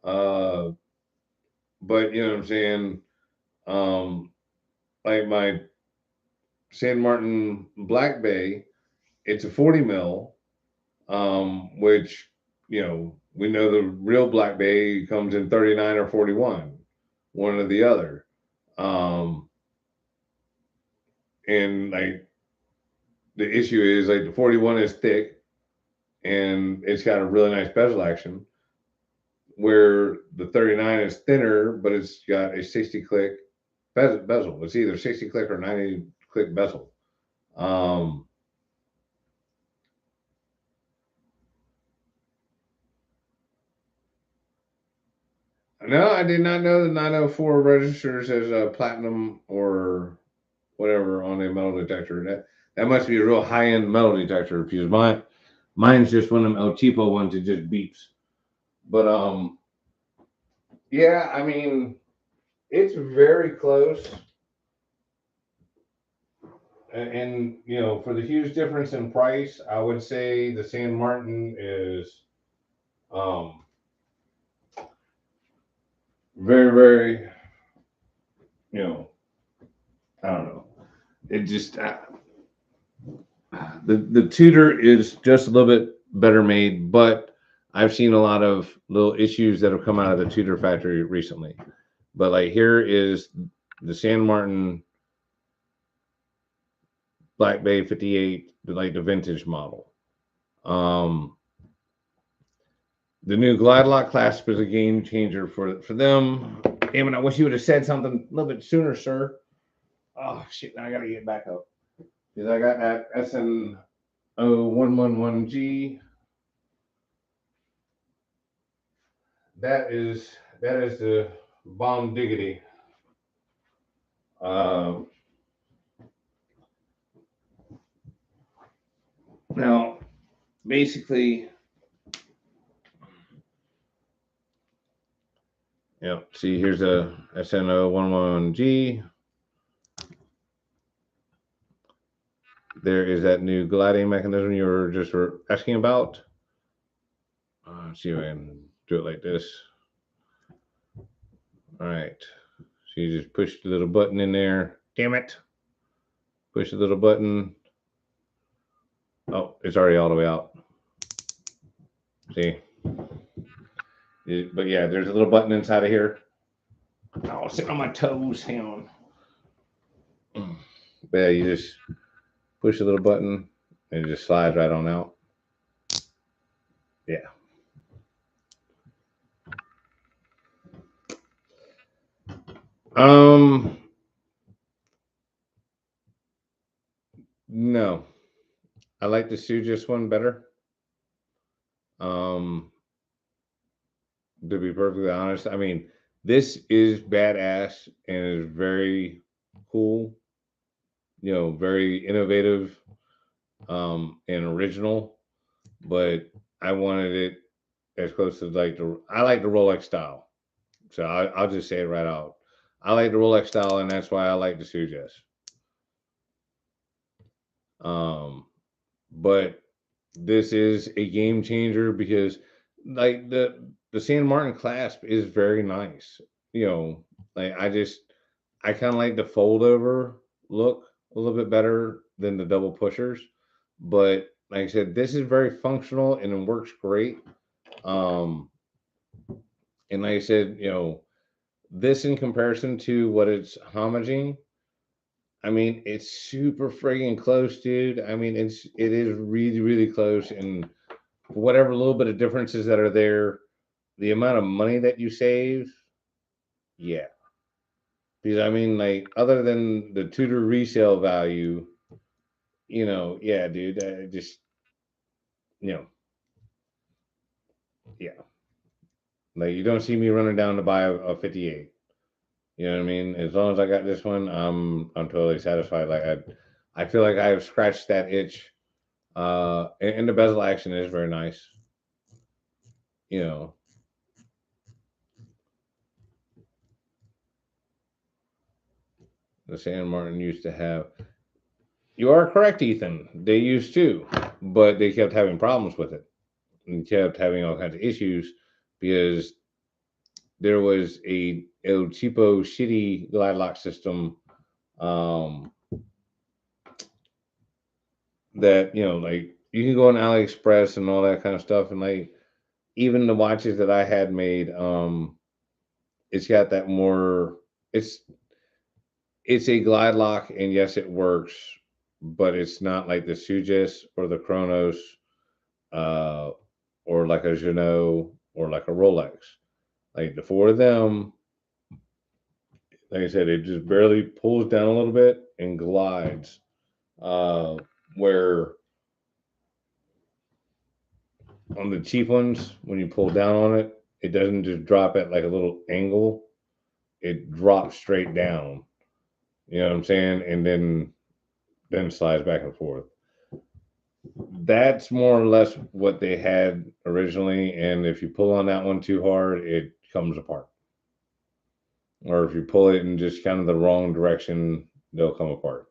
Uh, but you know what I'm saying? Um, like my San Martin Black Bay, it's a 40 mil, which, we know the real Black Bay comes in 39 or 41, one or the other. Um, and like the issue is like the 41 is thick and it's got a really nice bezel action, where the 39 is thinner, but it's got a 60 click bezel. It's either 60 click or 90 click bezel. Um, no, I did not know the 904 registers as a platinum or whatever on a metal detector. That must be a real high end metal detector because mine's just one of them El Cheapo ones that just beeps. But yeah, I mean it's very close, and for the huge difference in price, I would say the San Martin is um very very you know I don't know. It just the Tudor is just a little bit better made, but I've seen a lot of little issues that have come out of the Tudor factory recently. But like here is the San Martin Black Bay 58, like the vintage model. Um, the new Glide Lock clasp is a game changer for them. Damn it! I wish you would have said something a little bit sooner, sir. Oh shit! Now I gotta get back up because I got that SN0111G. That is the bomb diggity. Uh, Now, basically, see, here's a SN0111G. There is that new gliding mechanism you were just asking about. See if I can do it like this. All right. So you just push the little button in there. Damn it. Push the little button. Oh, it's already all the way out. See? But yeah, there's a little button inside of here. Oh, sitting on my toes. Hang on. But yeah, you just push the little button and it just slides right on out. Yeah. Um, no. I like the Sujus one better. Um, to be perfectly honest, I mean, this is badass and is very cool, very innovative, and original, but I wanted it as close to I like the Rolex style. So I'll just say it right out. I like the Rolex style, and that's why I like the Sujus. Um, but this is a game changer because like the San Martin clasp is very nice. You know, like I kind of like the fold over look a little bit better than the double pushers. But like I said, this is very functional and it works great. Um, And like I said, this in comparison to what it's homaging, I mean, it's super friggin' close, dude. I mean, it is really, really close, and whatever little bit of differences that are there, the amount of money that you save, yeah. Because I mean, like, other than the Tudor resale value, yeah, dude, just, you know, yeah. Like, you don't see me running down to buy a 58. You know what I mean? As long as I got this one, I'm totally satisfied. Like, I feel like I have scratched that itch. And the bezel action is very nice. You know, the San Martin used to have. You are correct, Ethan. They used to, but they kept having problems with it and kept having all kinds of issues because there was a El Cheapo shitty glide lock system um, that like you can go on AliExpress and all that kind of stuff, and like even the watches that I had made, it's got that more. It's it's a glide lock, and yes, it works, but it's not like the Sugis or the Chronos, uh, or like a Janot or like a Rolex. Like the four of them, like I said, it just barely pulls down a little bit and glides. Uh, where on the cheap ones, when you pull down on it, it doesn't just drop at like a little angle. It drops straight down. You know what I'm saying? And then slides back and forth. That's more or less what they had originally. And if you pull on that one too hard, it comes apart. Or if you pull it in just kind of the wrong direction, they'll come apart.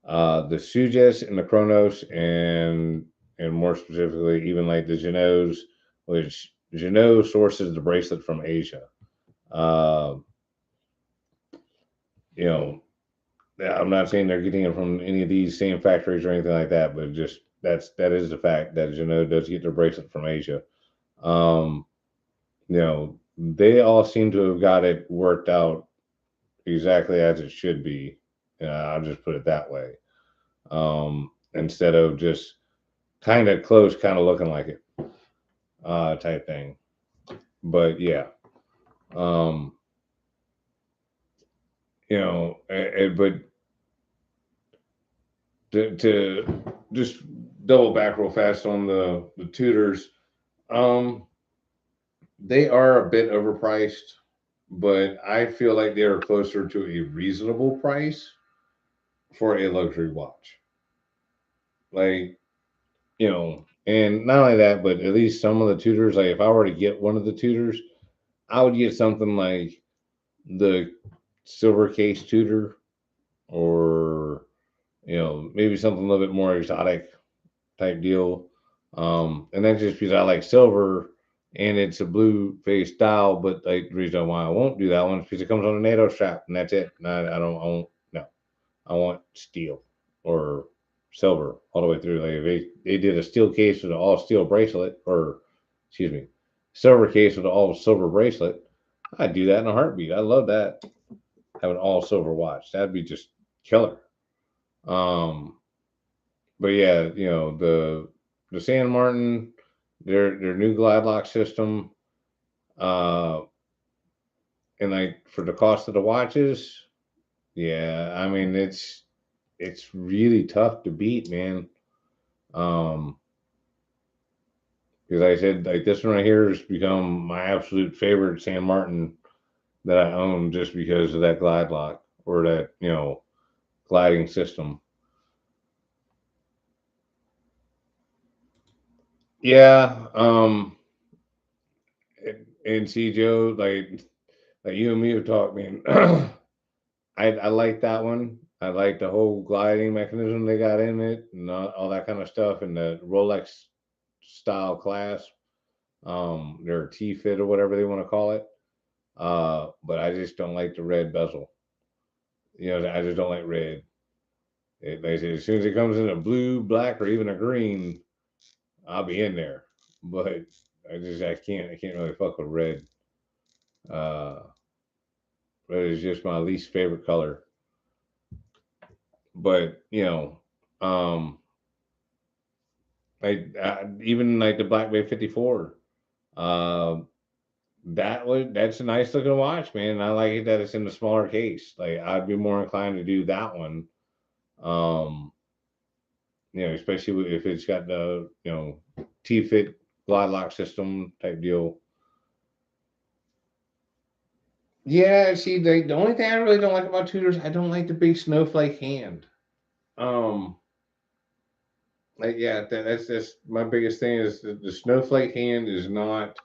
The Sujes and the Chronos, and more specifically, even like the Genots, which Genot sources the bracelet from Asia. Uh, you know, I'm not saying they're getting it from any of these same factories or anything like that, but just that is the fact that Genot does get their bracelet from Asia. Um, they all seem to have got it worked out exactly as it should be. I'll just put it that way. Instead of just kind of close, kind of looking like it, type thing. But yeah, um, but to just double back real fast on the Tudors, um, they are a bit overpriced, but I feel like they are closer to a reasonable price for a luxury watch. Like, and not only that, but at least some of the Tudors, like if I were to get one of the Tudors, I would get something like the silver case Tudor, or maybe something a little bit more exotic type deal. And that's just because I like silver and it's a blue face style. But like the reason why I won't do that one is because it comes on a NATO strap, and that's it. And I don't, I won't, no, I want steel or silver all the way through. Like if they did a steel case with an all steel bracelet, or excuse me, silver case with an all silver bracelet, I'd do that in a heartbeat. I love that. Have an all silver watch. That'd be just killer. Um, but yeah, the San Martin, their new glide lock system, uh, and like for the cost of the watches, yeah, I mean it's really tough to beat, man. Um, because like I said, like this one right here has become my absolute favorite San Martin that I own just because of that glide lock, or that gliding system. Yeah, and see Joe, like you and me have talked, man. I like that one. I like the whole gliding mechanism they got in it, and all that kind of stuff, and the Rolex style clasp, their T fit or whatever they want to call it. But I just don't like the red bezel. I just don't like red. They say as soon as it comes in a blue, black, or even a green, I'll be in there. But I can't really fuck with red. Uh, but it's just my least favorite color. But um, even like the Black Bay 54. Uh, that's a nice looking watch, man. I like it that it's in the smaller case. Like I'd be more inclined to do that one. Um, especially if it's got the T-fit glide lock system type deal. Yeah, see, the only thing I really don't like about Tudors, I don't like the big snowflake hand. Um, like yeah, that's just my biggest thing is the snowflake hand is not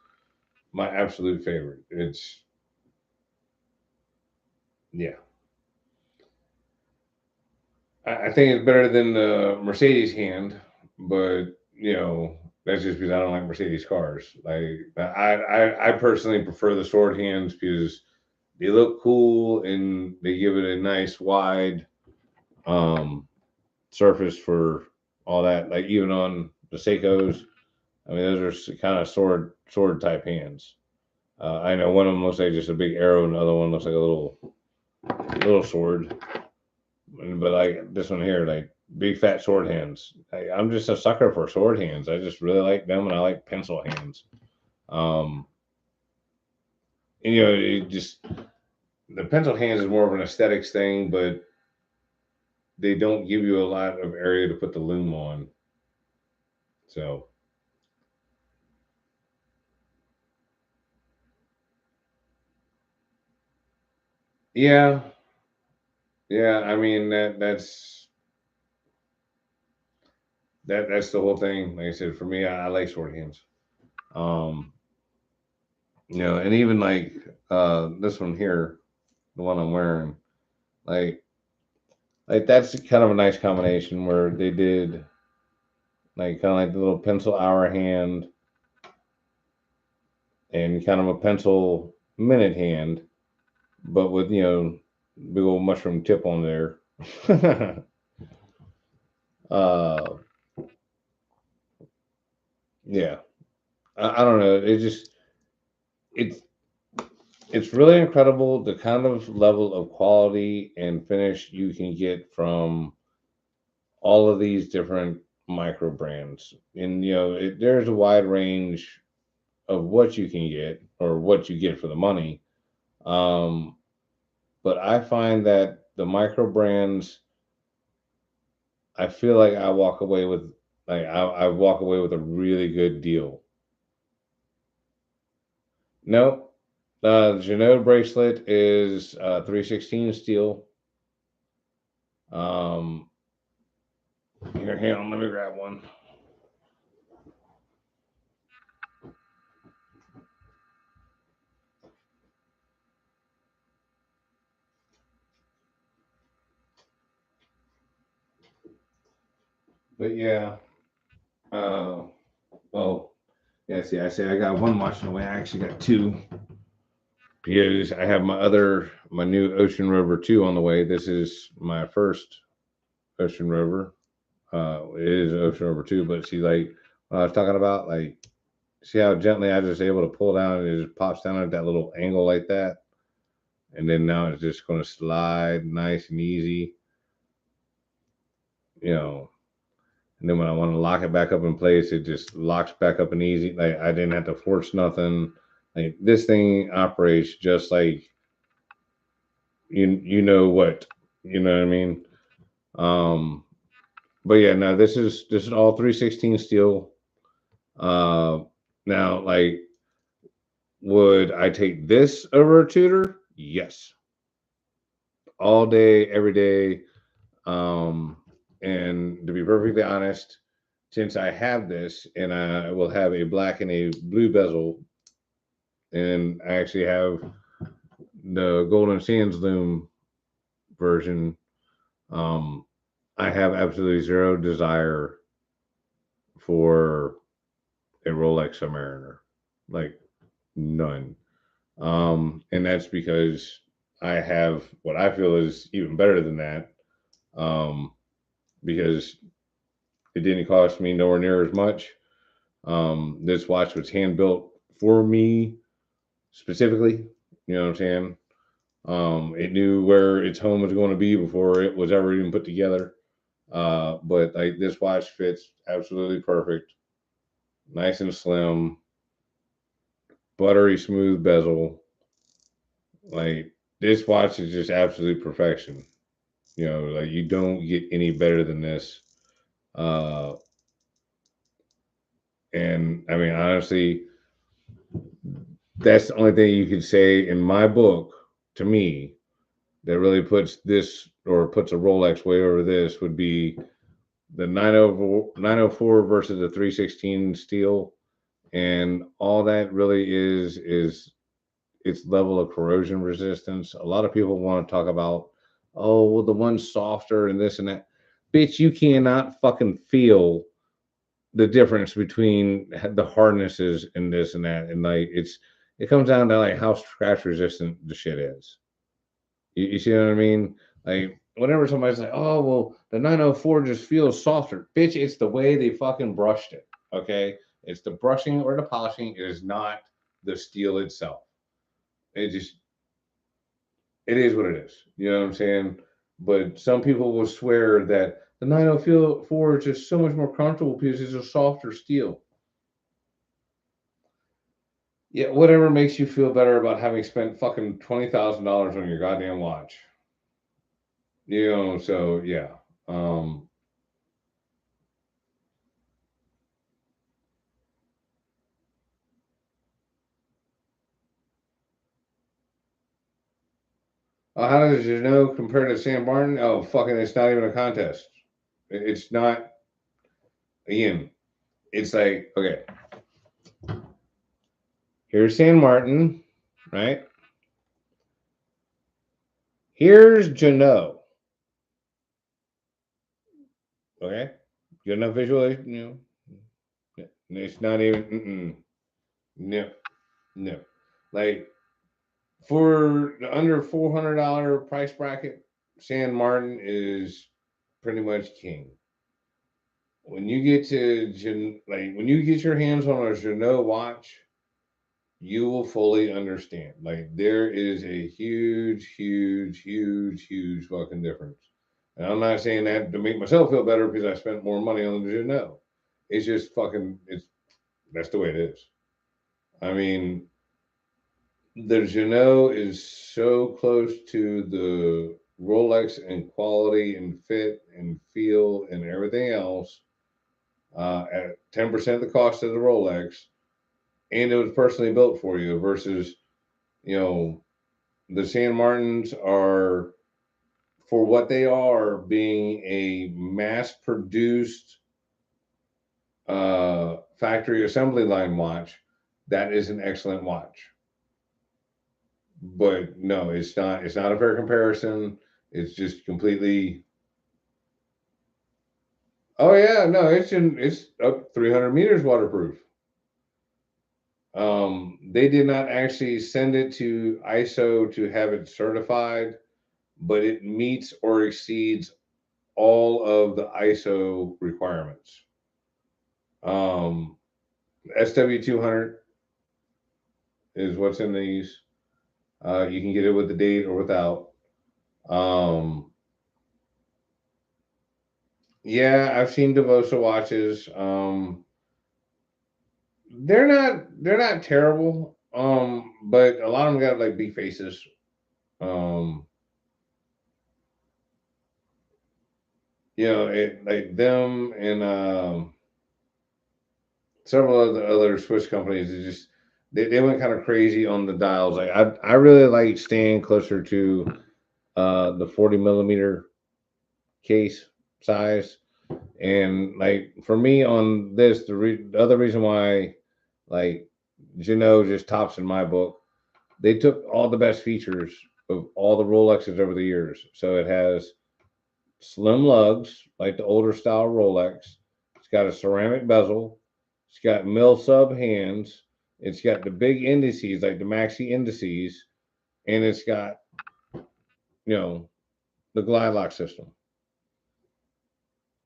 my absolute favorite. It's yeah, I think it's better than the Mercedes hand, but that's just because I don't like Mercedes cars. Like I personally prefer the sword hands because they look cool and they give it a nice wide um surface for all that. Like even on the Seikos, I mean those are kind of sword type hands. I know one of them looks like just a big arrow, and the other one looks like a little sword. But like this one here, like big fat sword hands. I'm just a sucker for sword hands. I just really like them, and I like pencil hands. Um, and it just the pencil hands is more of an aesthetics thing, but they don't give you a lot of area to put the loom on. So yeah, yeah. I mean that's the whole thing. Like I said, for me, I like sword hands. Um, and even like this one here, the one I'm wearing, like that's kind of a nice combination where they did like kind of like the little pencil hour hand and kind of a pencil minute hand, but with big old mushroom tip on there. uh, yeah, I don't know. It's it's really incredible the kind of level of quality and finish you can get from all of these different micro brands, and there's a wide range of what you can get or what you get for the money. Um, but I find that the micro brands, I feel like I walk away with I walk away with a really good deal. No, the Janot bracelet is 316 steel. Um, here, hang on, let me grab one. But yeah, uh, well, yeah. See, I say I got one watch in the way. I actually got two because I have my new Ocean Rover 2 on the way. This is my first Ocean Rover. It is Ocean Rover 2, but see, like what I was talking about, like see how gently I just able to pull down and it just pops down at that little angle like that, and then now it's just going to slide nice and easy, you know. And then when I want to lock it back up in place, it just locks back up and easy. Like I didn't have to force nothing. Like this thing operates just like you know what you know what I mean. Um, but yeah, no, this is all 316 steel. Uh, now like would I take this over a Tudor? Yes, all day, every day. Um, and to be perfectly honest, since I have this and I will have a black and a blue bezel, and I actually have the Golden Sands loom version, um, I have absolutely zero desire for a Rolex Submariner, like none. And that's because I have what I feel is even better than that. Um, because it didn't cost me nowhere near as much. This watch was hand built for me specifically. You know what I'm saying? It knew where its home was going to be before it was ever even put together. But like this watch fits absolutely perfect, nice and slim, buttery smooth bezel. Like this watch is just absolute perfection. You know, like you don't get any better than this. Uh, and I mean, honestly, that's the only thing you could say in my book to me that really puts this or puts a Rolex way over this would be the 904 versus the 316 steel. And all that really is its level of corrosion resistance. A lot of people want to talk about, oh, well, the one's softer and this and that. Bitch, you cannot fucking feel the difference between the hardnesses and this and that. And like, it comes down to like how scratch resistant the shit is. You see what I mean? Like, whenever somebody's like, oh, well, the 904 just feels softer. Bitch, it's the way they fucking brushed it. Okay? It's the brushing or the polishing. It is not the steel itself. It just, it is what it is. You know what I'm saying? But some people will swear that the 904 is just so much more comfortable because it's a softer steel. Yeah, whatever makes you feel better about having spent fucking $20,000 on your goddamn watch. You know, so yeah. Um, how does you know compared to Sam Martin? Oh, fucking, it's not even a contest. It's not, Ian. It's like, okay, here's San Martin, right? Here's Janot. Okay, good enough visualization. It's not even. No, no. Like for the under $400 price bracket, San Martin is pretty much king. When you get to like when you get your hands on a Janot watch, you will fully understand. Like there is a huge fucking difference. And I'm not saying that to make myself feel better because I spent more money on the Janot. It's just fucking. It's that's the way it is. I mean, the Janot is so close to the Rolex in quality and fit and feel and everything else at 10% the cost of the Rolex, and it was personally built for you versus, you know, the San Martins are, for what they are, being a mass produced factory assembly line watch, that is an excellent watch. But no, it's not a fair comparison. It's just completely. Oh yeah, no, it's up 300 meters waterproof. They did not actually send it to ISO to have it certified, but it meets or exceeds all of the ISO requirements. Um, SW200 is what's in these. You can get it with the date or without. Um, yeah, I've seen Devosa watches. They're not terrible. But a lot of them got like big faces. Um, you know, it like them and several of the other Swiss companies. It just they went kind of crazy on the dials. Like I really like staying closer to the 40 millimeter case size. And like for me on this, the other reason why like Janot just tops in my book, they took all the best features of all the Rolexes over the years. So it has slim lugs like the older style Rolex. It's got a ceramic bezel. It's got mill sub hands. It's got the big indices like the maxi indices, and it's got, you know, the glide lock system.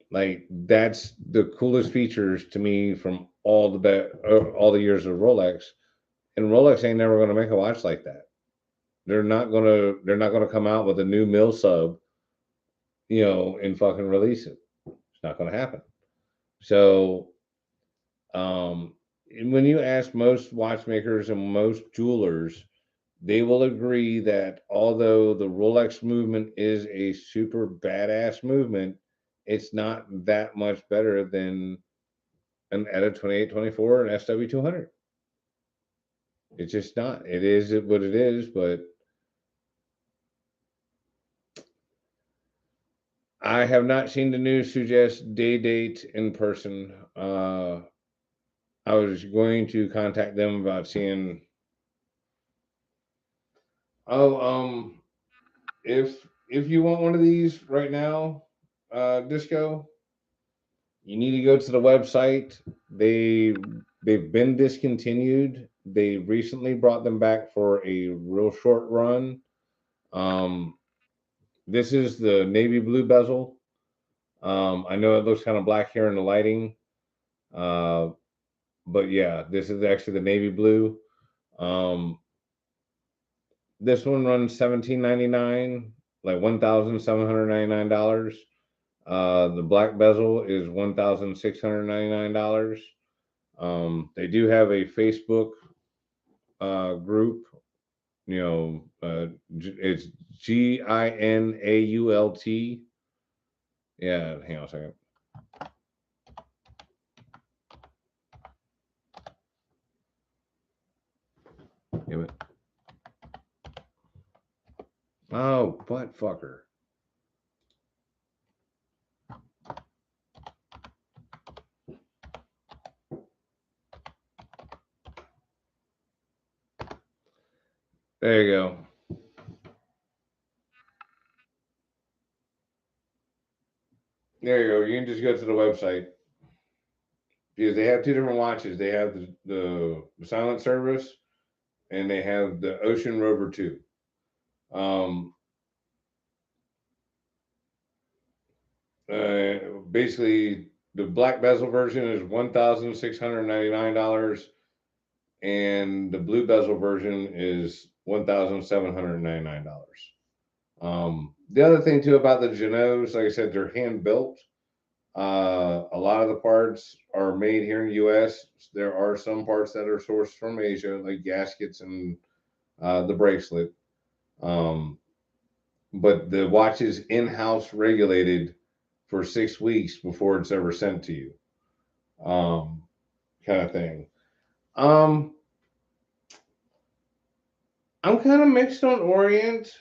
Like that's the coolest features to me from all the years of Rolex. And Rolex ain't never going to make a watch like that. they're not gonna come out with a new mill sub, and fucking release it. It's not gonna happen. So, um, and when you ask most watchmakers and most jewelers, they will agree that although the Rolex movement is a super badass movement, it's not that much better than an ETA 2824 and SW200. It's just not. It is what it is, but I have not seen the news suggest day date in person. I was going to contact them about seeing. Oh, if you want one of these right now, Disco, you need to go to the website. They've been discontinued. They recently brought them back for a real short run. Um, this is the navy blue bezel. I know it looks kind of black here in the lighting, uh, but yeah, this is actually the navy blue. Um, this one runs $17.99, like $1,799. The black bezel is $1,699. They do have a Facebook group. It's GINAULT. Yeah, hang on a second. Damn it. Oh, butt fucker. There you go. There you go. You can just go to the website because they have two different watches. They have the silent service and they have the Ocean Rover 2. Um, Basically, the black bezel version is $1,699, and the blue bezel version is $1,799. The other thing too about the Genoes, like I said, they're hand built. A lot of the parts are made here in the U.S. There are some parts that are sourced from Asia, like gaskets and the bracelet. Um, but the watch is in-house regulated for 6 weeks before it's ever sent to you, um, kind of thing. Um, I'm kind of mixed on Orient.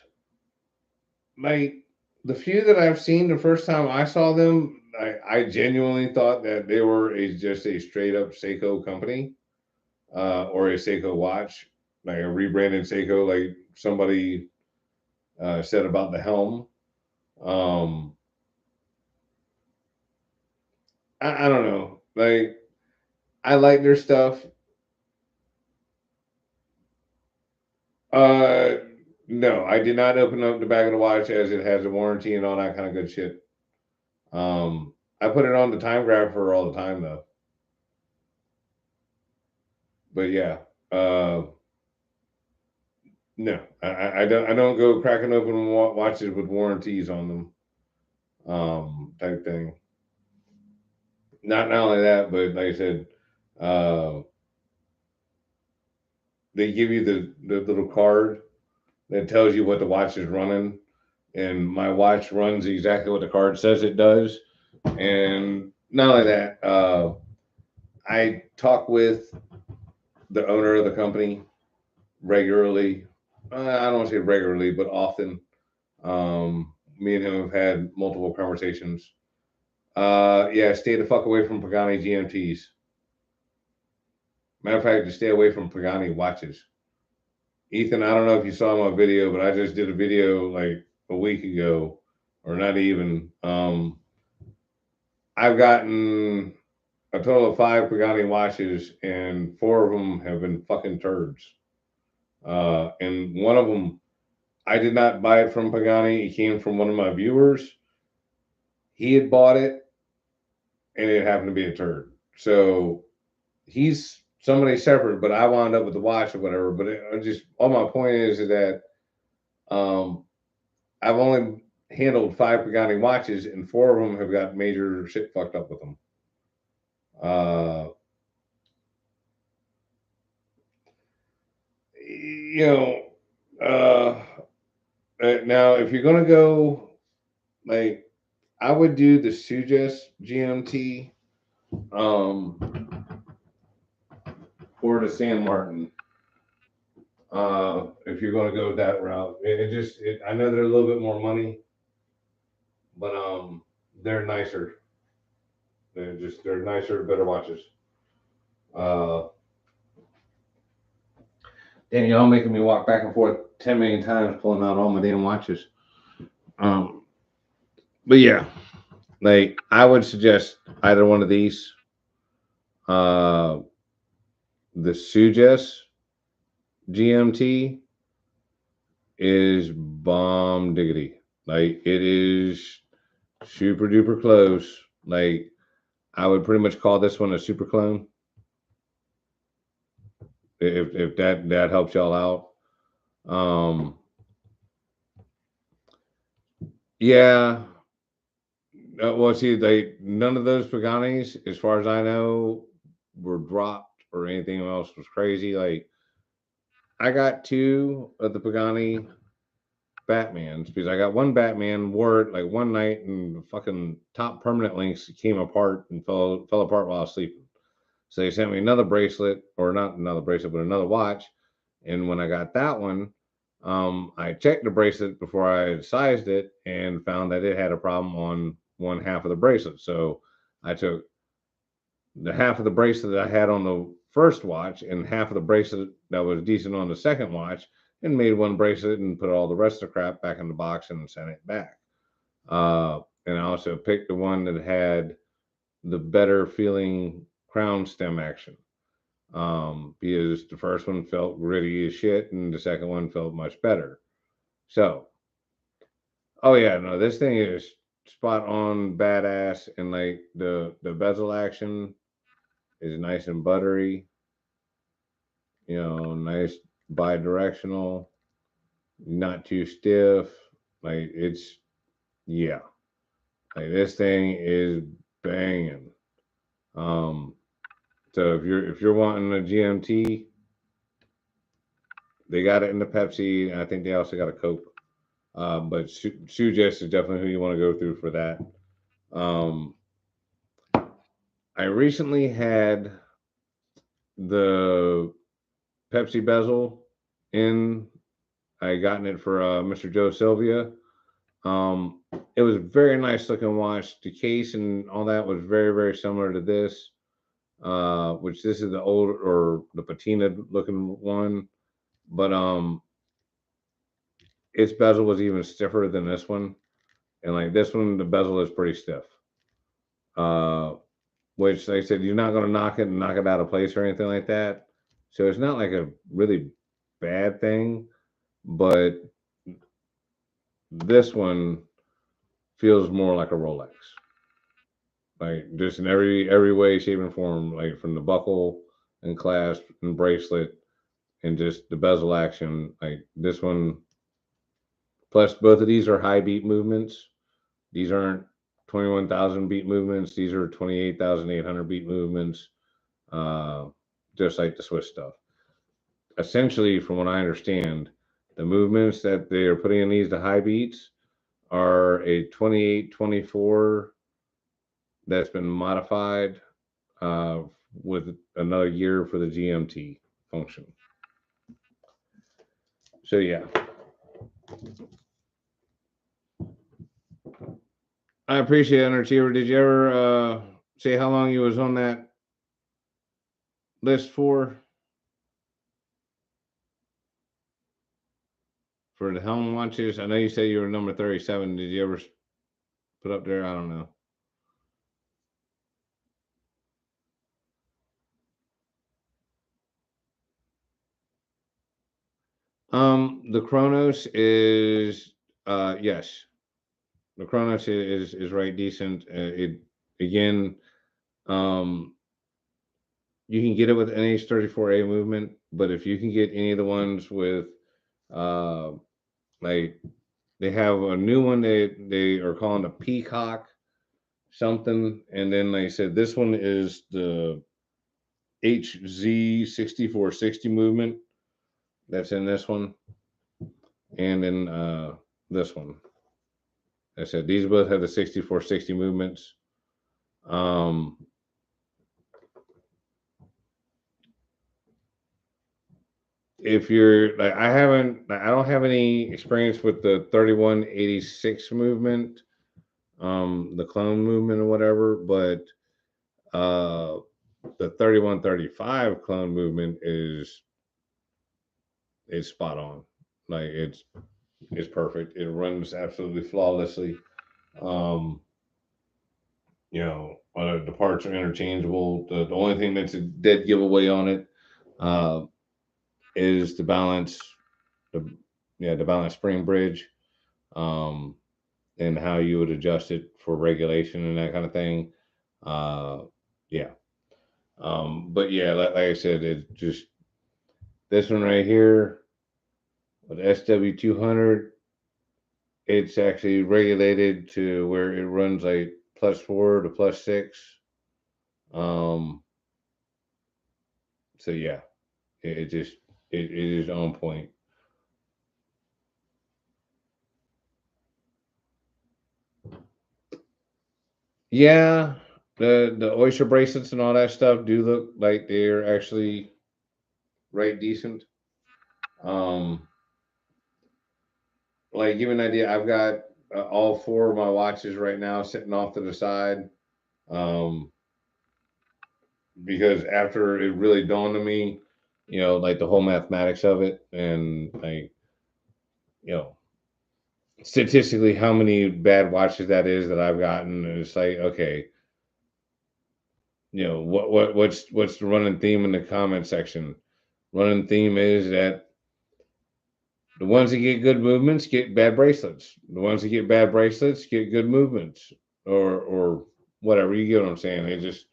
Like the few that I've seen, the first time I saw them, I genuinely thought that they were just a straight up Seiko company, or a Seiko watch, like a rebranded Seiko, like somebody said about the Helm. Um, I don't know. Like I like their stuff. Uh, no, I did not open up the back of the watch as it has a warranty and all that kind of good shit. I put it on the time graph for all the time though. But yeah, no, I don't go cracking open watches with warranties on them, type thing. Not only that, but like I said, uh, they give you the little card that tells you what the watch is running, and my watch runs exactly what the card says it does. And not only that, I talk with the owner of the company regularly. I don't want to say regularly, but often. Me and him have had multiple conversations. Yeah, stay the fuck away from Pagani GMTs. Matter of fact, just stay away from Pagani watches. Ethan, I don't know if you saw my video, but I just did a video like a week ago, or not even. I've gotten a total of 5 Pagani watches, and 4 of them have been fucking turds. And one of them, I did not buy it from Pagani. It came from one of my viewers. He had bought it, and it happened to be a turd. So he's somebody separate, but I wound up with the watch or whatever. But just all my point is that Um, I've only handled 5 Pagani watches, and 4 of them have got major shit fucked up with them. Uh, you know, uh, now if you're gonna go, like, I would do the Suggest GMT, um, or the San Martin. If you're gonna go that route, I know they're a little bit more money, but they're nicer. They're nicer, better watches. Uh, and y'all making me walk back and forth 10 million times, pulling out all my damn watches. Um, but yeah, like I would suggest either one of these. Uh, the Suggest GMT is bomb diggity. Like it is super duper close. Like I would pretty much call this one a super clone. If that helps y'all out. Um, yeah. Well, see, none of those Paganis, as far as I know, were dropped or anything else was crazy. Like I got 2 of the Pagani Batmans because I got one Batman wore it like one night and the fucking top permanent links came apart and fell apart while I was sleeping. So they sent me another bracelet, or not another bracelet, but another watch. And when I got that one, I checked the bracelet before I sized it and found that it had a problem on one half of the bracelet. So I took the half of the bracelet that I had on the first watch and half of the bracelet that was decent on the second watch and made one bracelet and put all the rest of the crap back in the box and sent it back. And I also picked the one that had the better feeling crown stem action, because the first one felt gritty as shit and the second one felt much better. So, oh yeah, no, this thing is spot on badass, and like the bezel action is nice and buttery, nice bi-directional, not too stiff. Like it's yeah, like this thing is banging. Um, so if you're wanting a GMT, they got it in the Pepsi, and I think they also got a Coke. But Suggest is definitely who you want to go through for that. Um, I recently had the Pepsi bezel in. I gotten it for Mr. Joe Sylvia. Um, it was a very nice looking watch. The case and all that was very, very similar to this, which this is the old or the patina looking one. But its bezel was even stiffer than this one. And like this one, the bezel is pretty stiff. Uh, which they said you're not going to knock it and knock it out of place or anything like that. So it's not like a really bad thing, but this one feels more like a Rolex, like just in every way, shape, and form, like from the buckle and clasp and bracelet and just the bezel action. Like this one, plus both of these are high beat movements. These aren't 21,000 beat movements. These are 28,800 beat movements. Uh, just like the Swiss stuff. Essentially, from what I understand, the movements that they are putting in these to high beats are a 28-24 that's been modified uh, with another year for the GMT function. So yeah, I appreciate it, Underachiever. Did you ever say how long you was on that list for the Helm watches? I know you said you were number 37. Did you ever put up there? I don't know. The Chronos is yes, the Chronos is right decent. It again, um, you can get it with NH34A movement, but if you can get any of the ones with uh Like they have a new one they are calling a Peacock something, and then they said this one is the HZ6460 movement that's in this one, and in this one. I said these both have the 6460 movements. Um, if you're like, I don't have any experience with the 3186 movement, the clone movement or whatever, but uh, the 3135 clone movement is spot on. Like it's perfect. It runs absolutely flawlessly. Um, the parts are interchangeable. The only thing that's a dead giveaway on it uh, is the balance, the the balance spring bridge, um, and how you would adjust it for regulation and that kind of thing. Uh, yeah. But yeah, like I said, it just this one right here with SW200, it's actually regulated to where it runs like +4 to +6. Um, so yeah, it just it is on point. Yeah, the oyster bracelets and all that stuff do look like they're actually right decent. Um, like give you an idea, I've got all four of my watches right now sitting off to the side. Um, because after it really dawned on me, like the whole mathematics of it, and like you know, statistically how many bad watches that is that I've gotten, and it's like okay, what's the running theme in the comment section? Running theme is that the ones that get good movements get bad bracelets. The ones that get bad bracelets get good movements, or whatever. You get what I'm saying? It just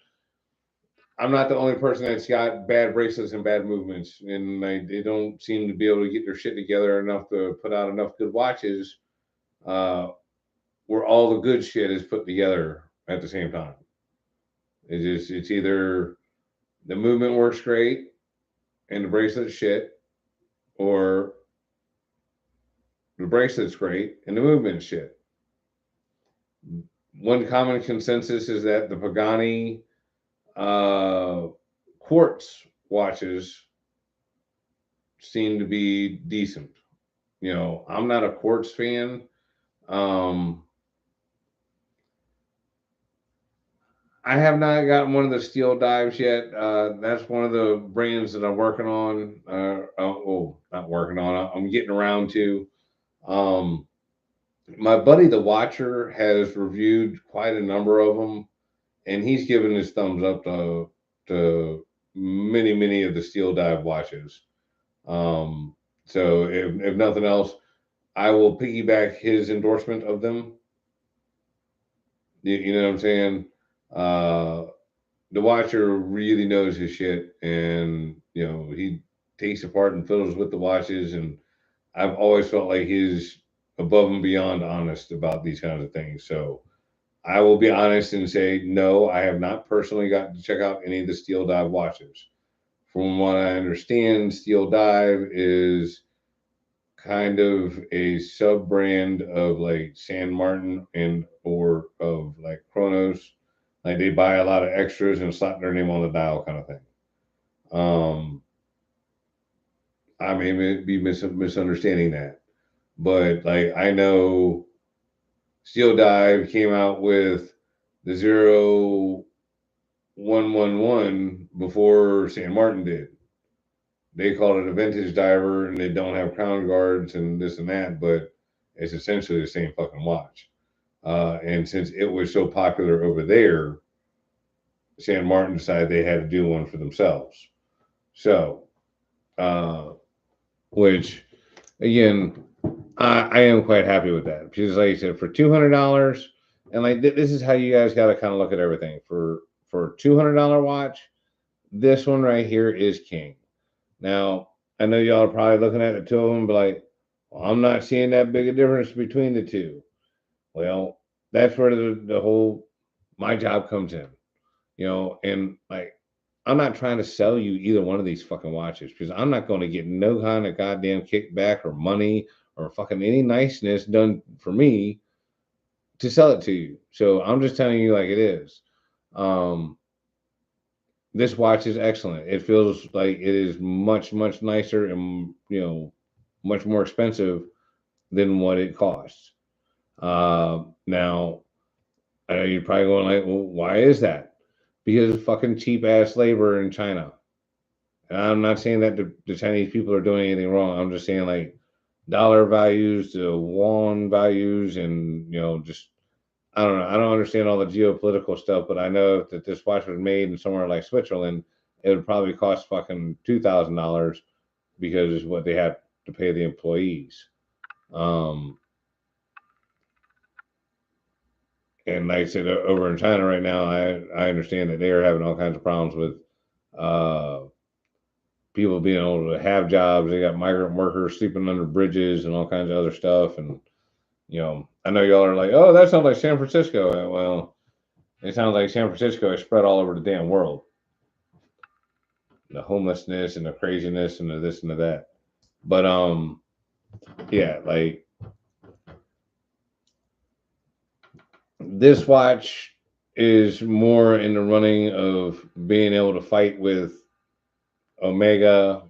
I'm not the only person that's got bad bracelets and bad movements, and they don't seem to be able to get their shit together enough to put out enough good watches uh, where all the good shit is put together at the same time. It's either the movement works great and the bracelet's shit, or the bracelet's great and the movement's shit. One common consensus is that the Pagani uh, quartz watches seem to be decent. I'm not a quartz fan. Um, I have not gotten one of the steel dives yet. That's one of the brands that I'm working on. Not working on. I'm getting around to. Um, my buddy, the Watcher, has reviewed quite a number of them, and he's given his thumbs up to many of the steel dive watches. Um, so if nothing else, I will piggyback his endorsement of them. You know what I'm saying? Uh, the watcher really knows his shit, and he takes apart and fiddles with the watches, and I've always felt like he's above and beyond honest about these kinds of things. So I will be honest and say no, I have not personally got to check out any of the Steel Dive watches. From what I understand, Steel Dive is kind of a sub brand of like San Martin and or of like Chronos. Like they buy a lot of extras and slap their name on the dial kind of thing. Um, I may be misunderstanding that, but like I know Steel Dive came out with the 0111 before San Martin did. They call it a vintage diver, and they don't have crown guards and this and that, but it's essentially the same fucking watch. And since it was so popular over there, San Martin decided they had to do one for themselves. So, uh, which again, I am quite happy with that because, like I said, for $200, and like this is how you guys got to kind of look at everything. For $200 watch, this one right here is king. Now, I know y'all are probably looking at the two of them, but like, I'm not seeing that big a difference between the two. Well, that's where the whole my job comes in, and like I'm not trying to sell you either one of these fucking watches because I'm not going to get no kind of goddamn kickback or money or fucking any niceness done for me to sell it to you. So I'm just telling you like it is. Um, this watch is excellent. It feels like it is much, much nicer and, much more expensive than what it costs. Now, I know you're probably going like, well, why is that? Because of fucking cheap ass labor in China. And I'm not saying that the Chinese people are doing anything wrong. I'm just saying like dollar values, the yuan values, and just I don't know. I don't understand all the geopolitical stuff, but I know that this watch was made in somewhere like Switzerland, it would probably cost fucking $2,000 because it's what they had to pay the employees. Um, and like I said, over in China right now, I understand that they are having all kinds of problems with uh, people being able to have jobs. They got migrant workers sleeping under bridges and all kinds of other stuff. And I know y'all are like, oh, that sounds like San Francisco. Well, it sounds like San Francisco is spread all over the damn world. The homelessness and the craziness and the this and the that. But yeah, like this watch is more in the running of being able to fight with Omega,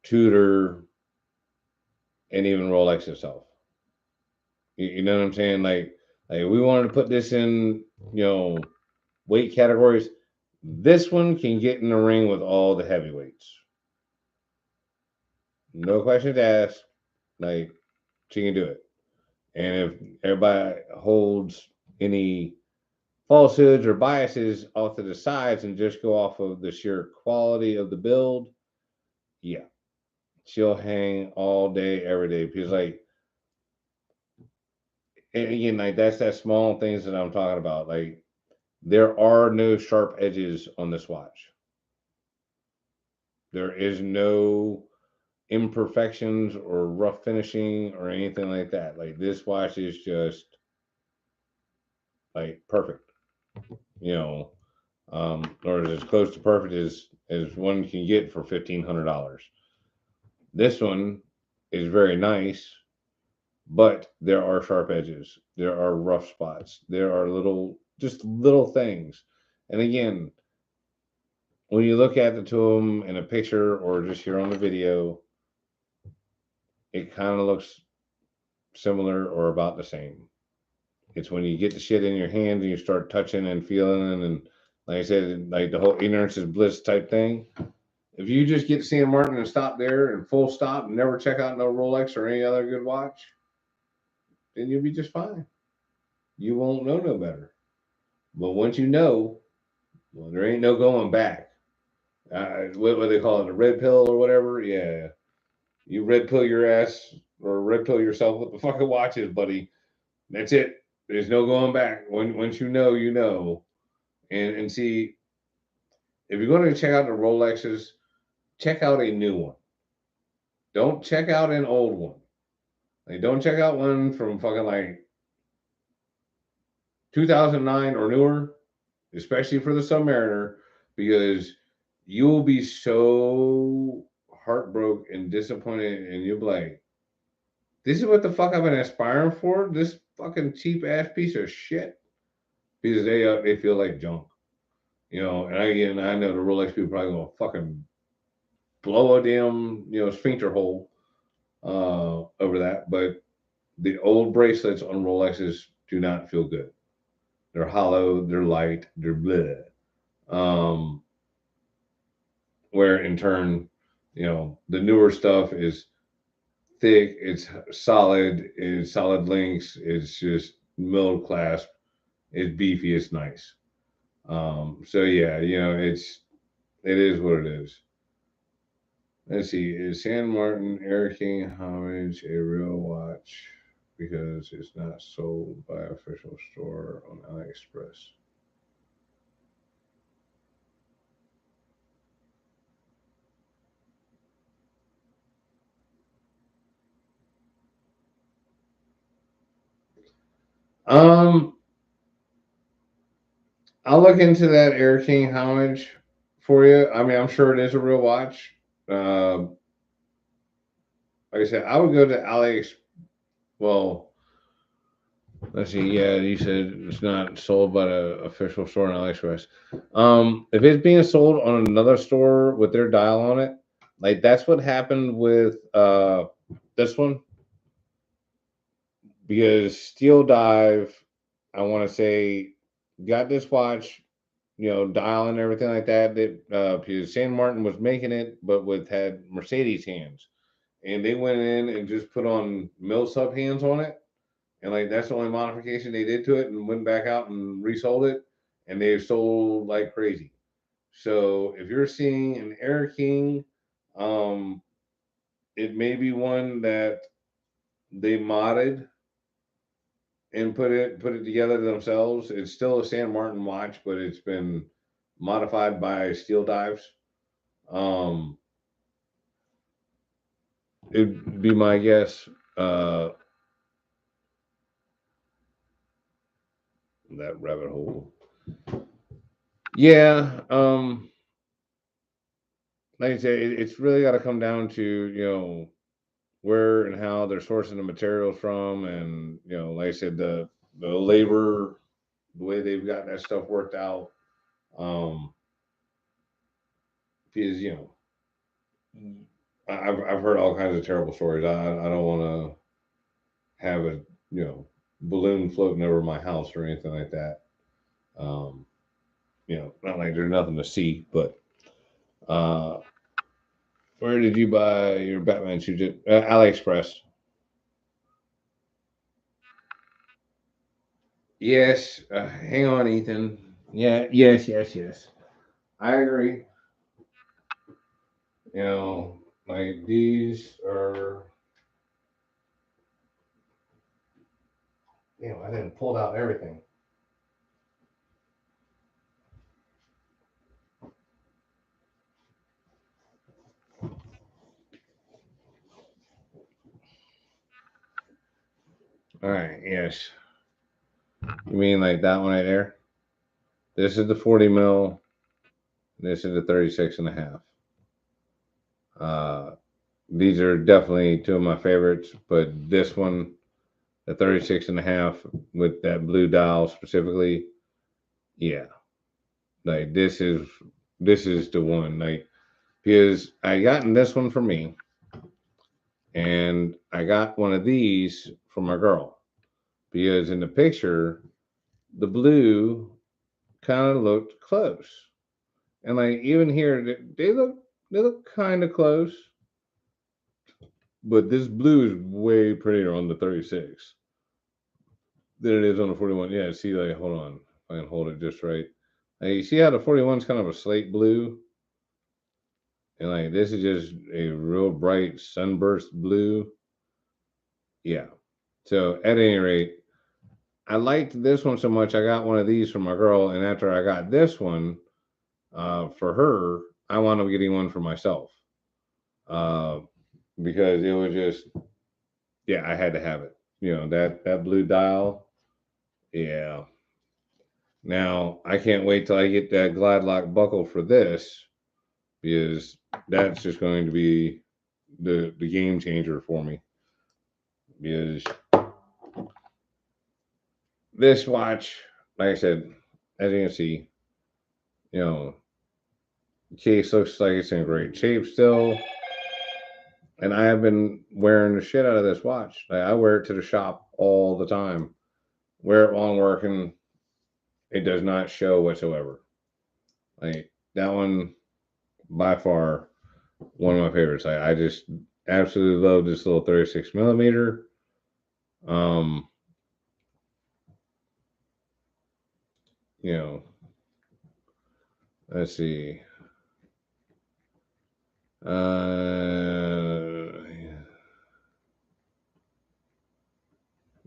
Tudor, and even Rolex itself. You know what I'm saying? Like we wanted to put this in, weight categories. This one can get in the ring with all the heavyweights. No questions asked. Like she can do it. And if everybody holds any falsehoods or biases off to the sides and just go off of the sheer quality of the build, yeah, she'll hang all day, every day. Because like, and again, like that's that small things that I'm talking about. Like there are no sharp edges on this watch. There is no imperfections or rough finishing or anything like that. Like this watch is just like perfect, you know, or as close to perfect as one can get for $1,500. This one is very nice, but there are sharp edges, there are rough spots, there are just little things. And again, when you look at the two of them in a picture or just here on the video, it kind of looks similar or about the same. It's when you get the shit in your hands and you start touching and feeling and like I said, like the whole ignorance is bliss type thing. If you just get San Martin and stop there and full stop and never check out no Rolex or any other good watch, then you'll be just fine. You won't know no better. But once you know, well, there ain't no going back. What they call it, a red pill or whatever. Yeah, you red pill your ass or red pill yourself with the fucking watches, buddy. That's it. There's no going back. Once you know, you know. And see, if you're going to check out the Rolexes, check out a new one. Don't check out an old one. Like, don't check out one from fucking like 2009 or newer, especially for the Submariner, because you will be so heartbroken and disappointed, and you'll be like, "This is what the fuck I've been aspiring for. This fucking cheap ass piece of shit." Because they feel like junk, And again, I know the Rolex people probably gonna fucking blow a damn sphincter hole over that, but the old bracelets on Rolexes do not feel good. They're hollow, they're light, they're bleh. Um, where in turn, the newer stuff is thick, it's solid links, it's just milled clasp, it's beefy, it's nice. So yeah, it is what it is. Let's see, is San Martin Air King Homage a real watch? Because it's not sold by official store on AliExpress. Um, I'll look into that Air King homage for you. I mean, I'm sure it is a real watch. Uh, like I said, I would go to Alex. Well, let's see. Yeah, you said it's not sold by the official store on AliExpress. If it's being sold on another store with their dial on it, like that's what happened with this one because Steel Dive, I want to say, got this watch, dial and everything like that. That because San Martin was making it, but with had Mercedes hands, and they went in and just put on mill sub hands on it, and like that's the only modification they did to it, and went back out and resold it, and they've sold like crazy. So if you're seeing an Air King, um, it may be one that they modded and put it together themselves. It's still a San Martin watch, but it's been modified by Steel Dives. Um, it'd be my guess. Uh, that rabbit hole. Yeah. Like I say, it's really got to come down to where and how they're sourcing the materials from, and like I said, the labor, the way they've got that stuff worked out. Um, because I've heard all kinds of terrible stories. I don't want to have a balloon floating over my house or anything like that. Um, not like there's nothing to see, but uh, where did you buy your Batman shoes? AliExpress. Yes. Hang on, Ethan. Yeah. Yes. Yes. Yes. I agree. Like these are. I didn't pull out everything. All right. Yes. You mean like that one right there? This is the 40 mil. This is the 36 and a half. These are definitely two of my favorites, but this one, the 36 and a half with that blue dial specifically, yeah, like this is the one. Like because I gotten this one for me, and I got one of these for my girl because in the picture, the blue kind of looked close, and like even here, they look kind of close, but this blue is way prettier on the 36 than it is on the 41. Yeah, see, like, hold on. If I can hold it just right. Like, you see how the 41 is kind of a slate blue? And, like, this is just a real bright sunburst blue. Yeah. So, at any rate, I liked this one so much. I got one of these for my girl. And after I got this one for her, I wound up getting one for myself. Uh, because it was just, yeah, I had to have it. That blue dial. Yeah. Now I can't wait till I get that glide lock buckle for this because that's just going to be the game changer for me. Because this watch, like I said, as you can see, you know, the case looks like it's in great shape still. And I have been wearing the shit out of this watch. Like, I wear it to the shop all the time. Wear it while I'm working. It does not show whatsoever. Like that one by far one of my favorites. I just absolutely love this little 36 millimeter. Um, you know, let's see.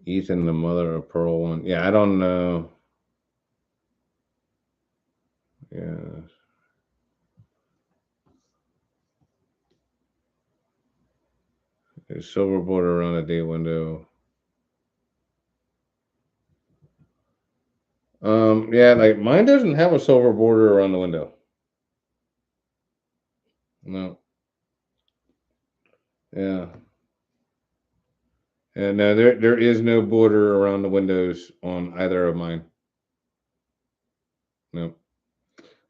Ethan, the mother of pearl one. Yeah, I don't know. Yeah, there's silver border around the day window. Yeah, like mine doesn't have a silver border around the window. No. Yeah. And no, there is no border around the windows on either of mine. No.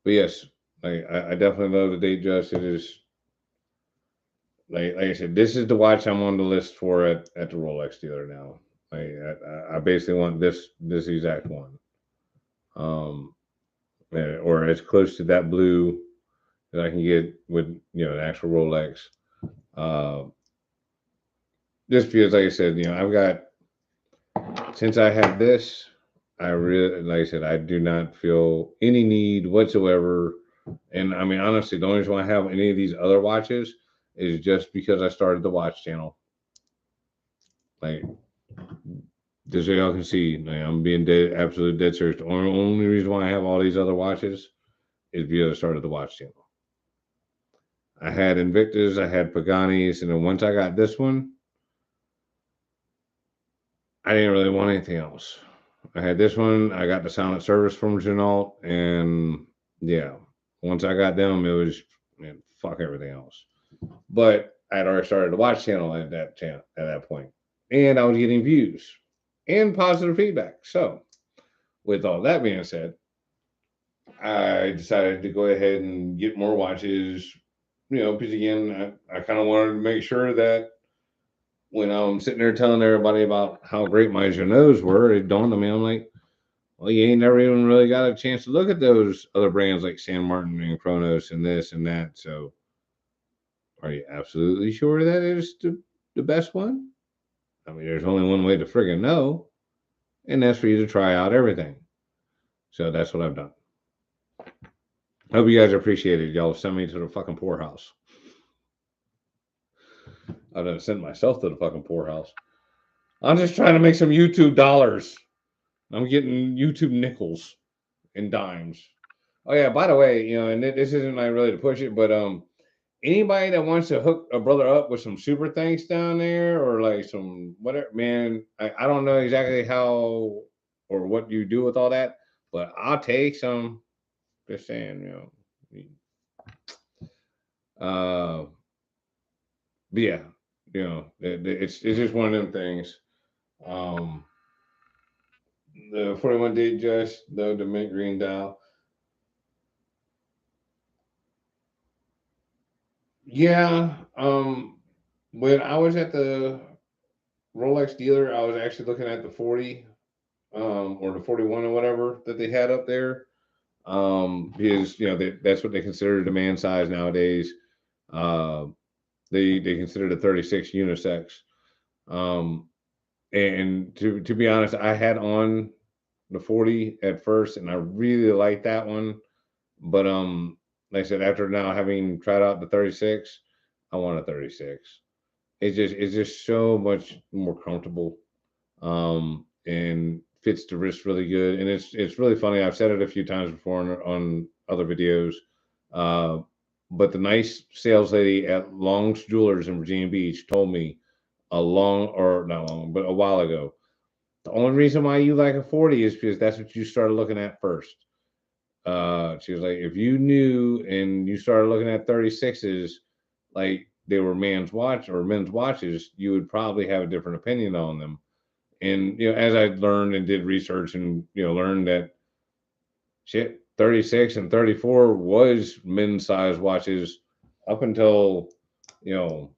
But yes, I definitely love the date just. It is like I said, this is the watch I'm on the list for at the Rolex dealer now. I basically want this exact one. Um or as close to that blue that I can get with an actual Rolex. Uh just because like I said, I've got since I have this, I really, like I said, I do not feel any need whatsoever. And I mean, honestly, the only reason why I have any of these other watches is just because I started the watch channel. Like, just so y'all can see, like, I'm being dead, absolute dead serious. The only reason why I have all these other watches is because I started the watch channel. I had Invictus, I had Paganis, and then once I got this one, I didn't really want anything else. I had this one. I got the silent service from Renault, and yeah, once I got them, it was man, fuck everything else. But I had already started the watch channel at that point, and I was getting views and positive feedback. So, with all that being said, I decided to go ahead and get more watches. Because again, I kind of wanted to make sure that when I'm sitting there telling everybody about how great my Genoas were, it dawned on me. I'm like, well, you ain't never even really got a chance to look at those other brands like San Martin and Kronos and this and that. So, are you absolutely sure that is the best one? I mean, there's only one way to friggin' know, and that's for you to try out everything. So that's what I've done. Hope you guys appreciate it. Y'all send me to the fucking poorhouse. I done sent myself to the fucking poorhouse. I'm just trying to make some YouTube dollars. I'm getting YouTube nickels and dimes. Oh yeah, by the way, and this isn't like really to push it, but anybody that wants to hook a brother up with some super thanks down there or like some whatever, man, I don't know exactly how or what you do with all that, but I'll take some. Just saying. Uh, but yeah, it's just one of them things. Um, the 41 date just the mint green dial. Yeah. When I was at the Rolex dealer, I was actually looking at the 40, or the 41 or whatever that they had up there. Because that's what they consider demand size nowadays. Uh, they consider the 36 unisex. Um, and to be honest, I had on the 40 at first, and I really liked that one. But like I said, after now having tried out the 36, I want a 36. It's just so much more comfortable, and fits the wrist really good. And it's really funny. I've said it a few times before on other videos, uh, but the nice sales lady at Long's Jewelers in Virginia Beach told me a long or not long, but a while ago. The only reason why you like a 40 is because that's what you started looking at first. She was like, if you knew and you started looking at 36s, like they were man's watch or men's watches, you would probably have a different opinion on them. And as I learned and did research and learned that shit, 36 and 34 was men's size watches up until you know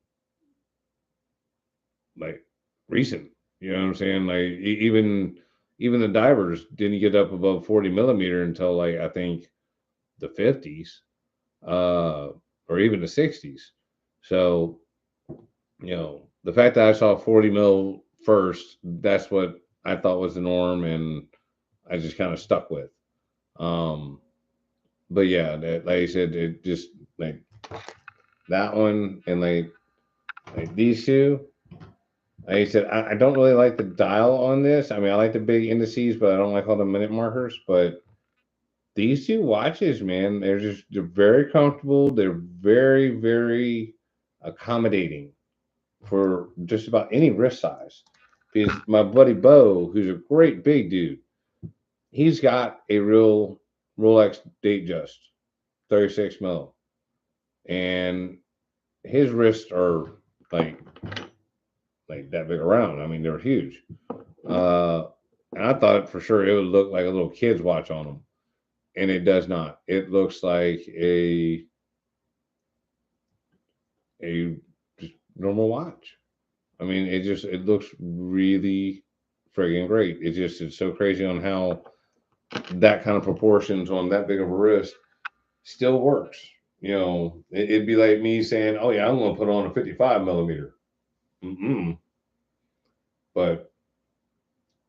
like recent. You know what I'm saying? Like even the divers didn't get up above 40 millimeter until like I think the 50s, uh, or even the 60s. So the fact that I saw 40 mil first, that's what I thought was the norm, and I just kind of stuck with. Um, but yeah, like I said, it just like that one and like these two. Like I said, I don't really like the dial on this. I mean, I like the big indices, but I don't like all the minute markers. But these two watches, man, they're very comfortable. They're very, very accommodating for just about any wrist size. Because my buddy Bo, who's a great big dude, he's got a real Rolex Datejust 36 mil, and his wrists are like like that big around. I mean, they're huge. Uh, and I thought for sure it would look like a little kid's watch on them, and it does not. It looks like a just normal watch. I mean, it looks really friggin' great. It's so crazy on how that kind of proportions on that big of a wrist still works. It'd be like me saying, "Oh yeah, I'm going to put on a 55 millimeter." Mm-mm. But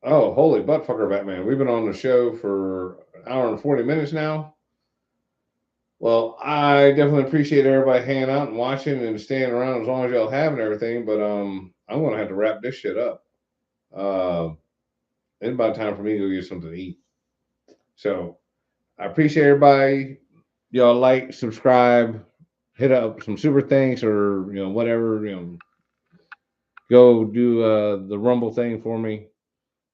oh, holy buttfucker, Batman! We've been on the show for an hour and 40 minutes now. Well, I definitely appreciate everybody hanging out and watching and staying around as long as y'all have and everything. But I'm gonna have to wrap this shit up. Uh, it's about time for me to go get something to eat. So I appreciate everybody. Y'all like, subscribe, hit up some super thanks or whatever. Go do the Rumble thing for me.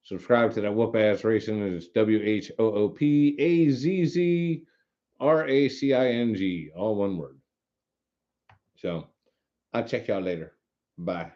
Subscribe to that whoop ass racing. It's WHOOPAZZRACING, all one word. So I'll check y'all later. Bye.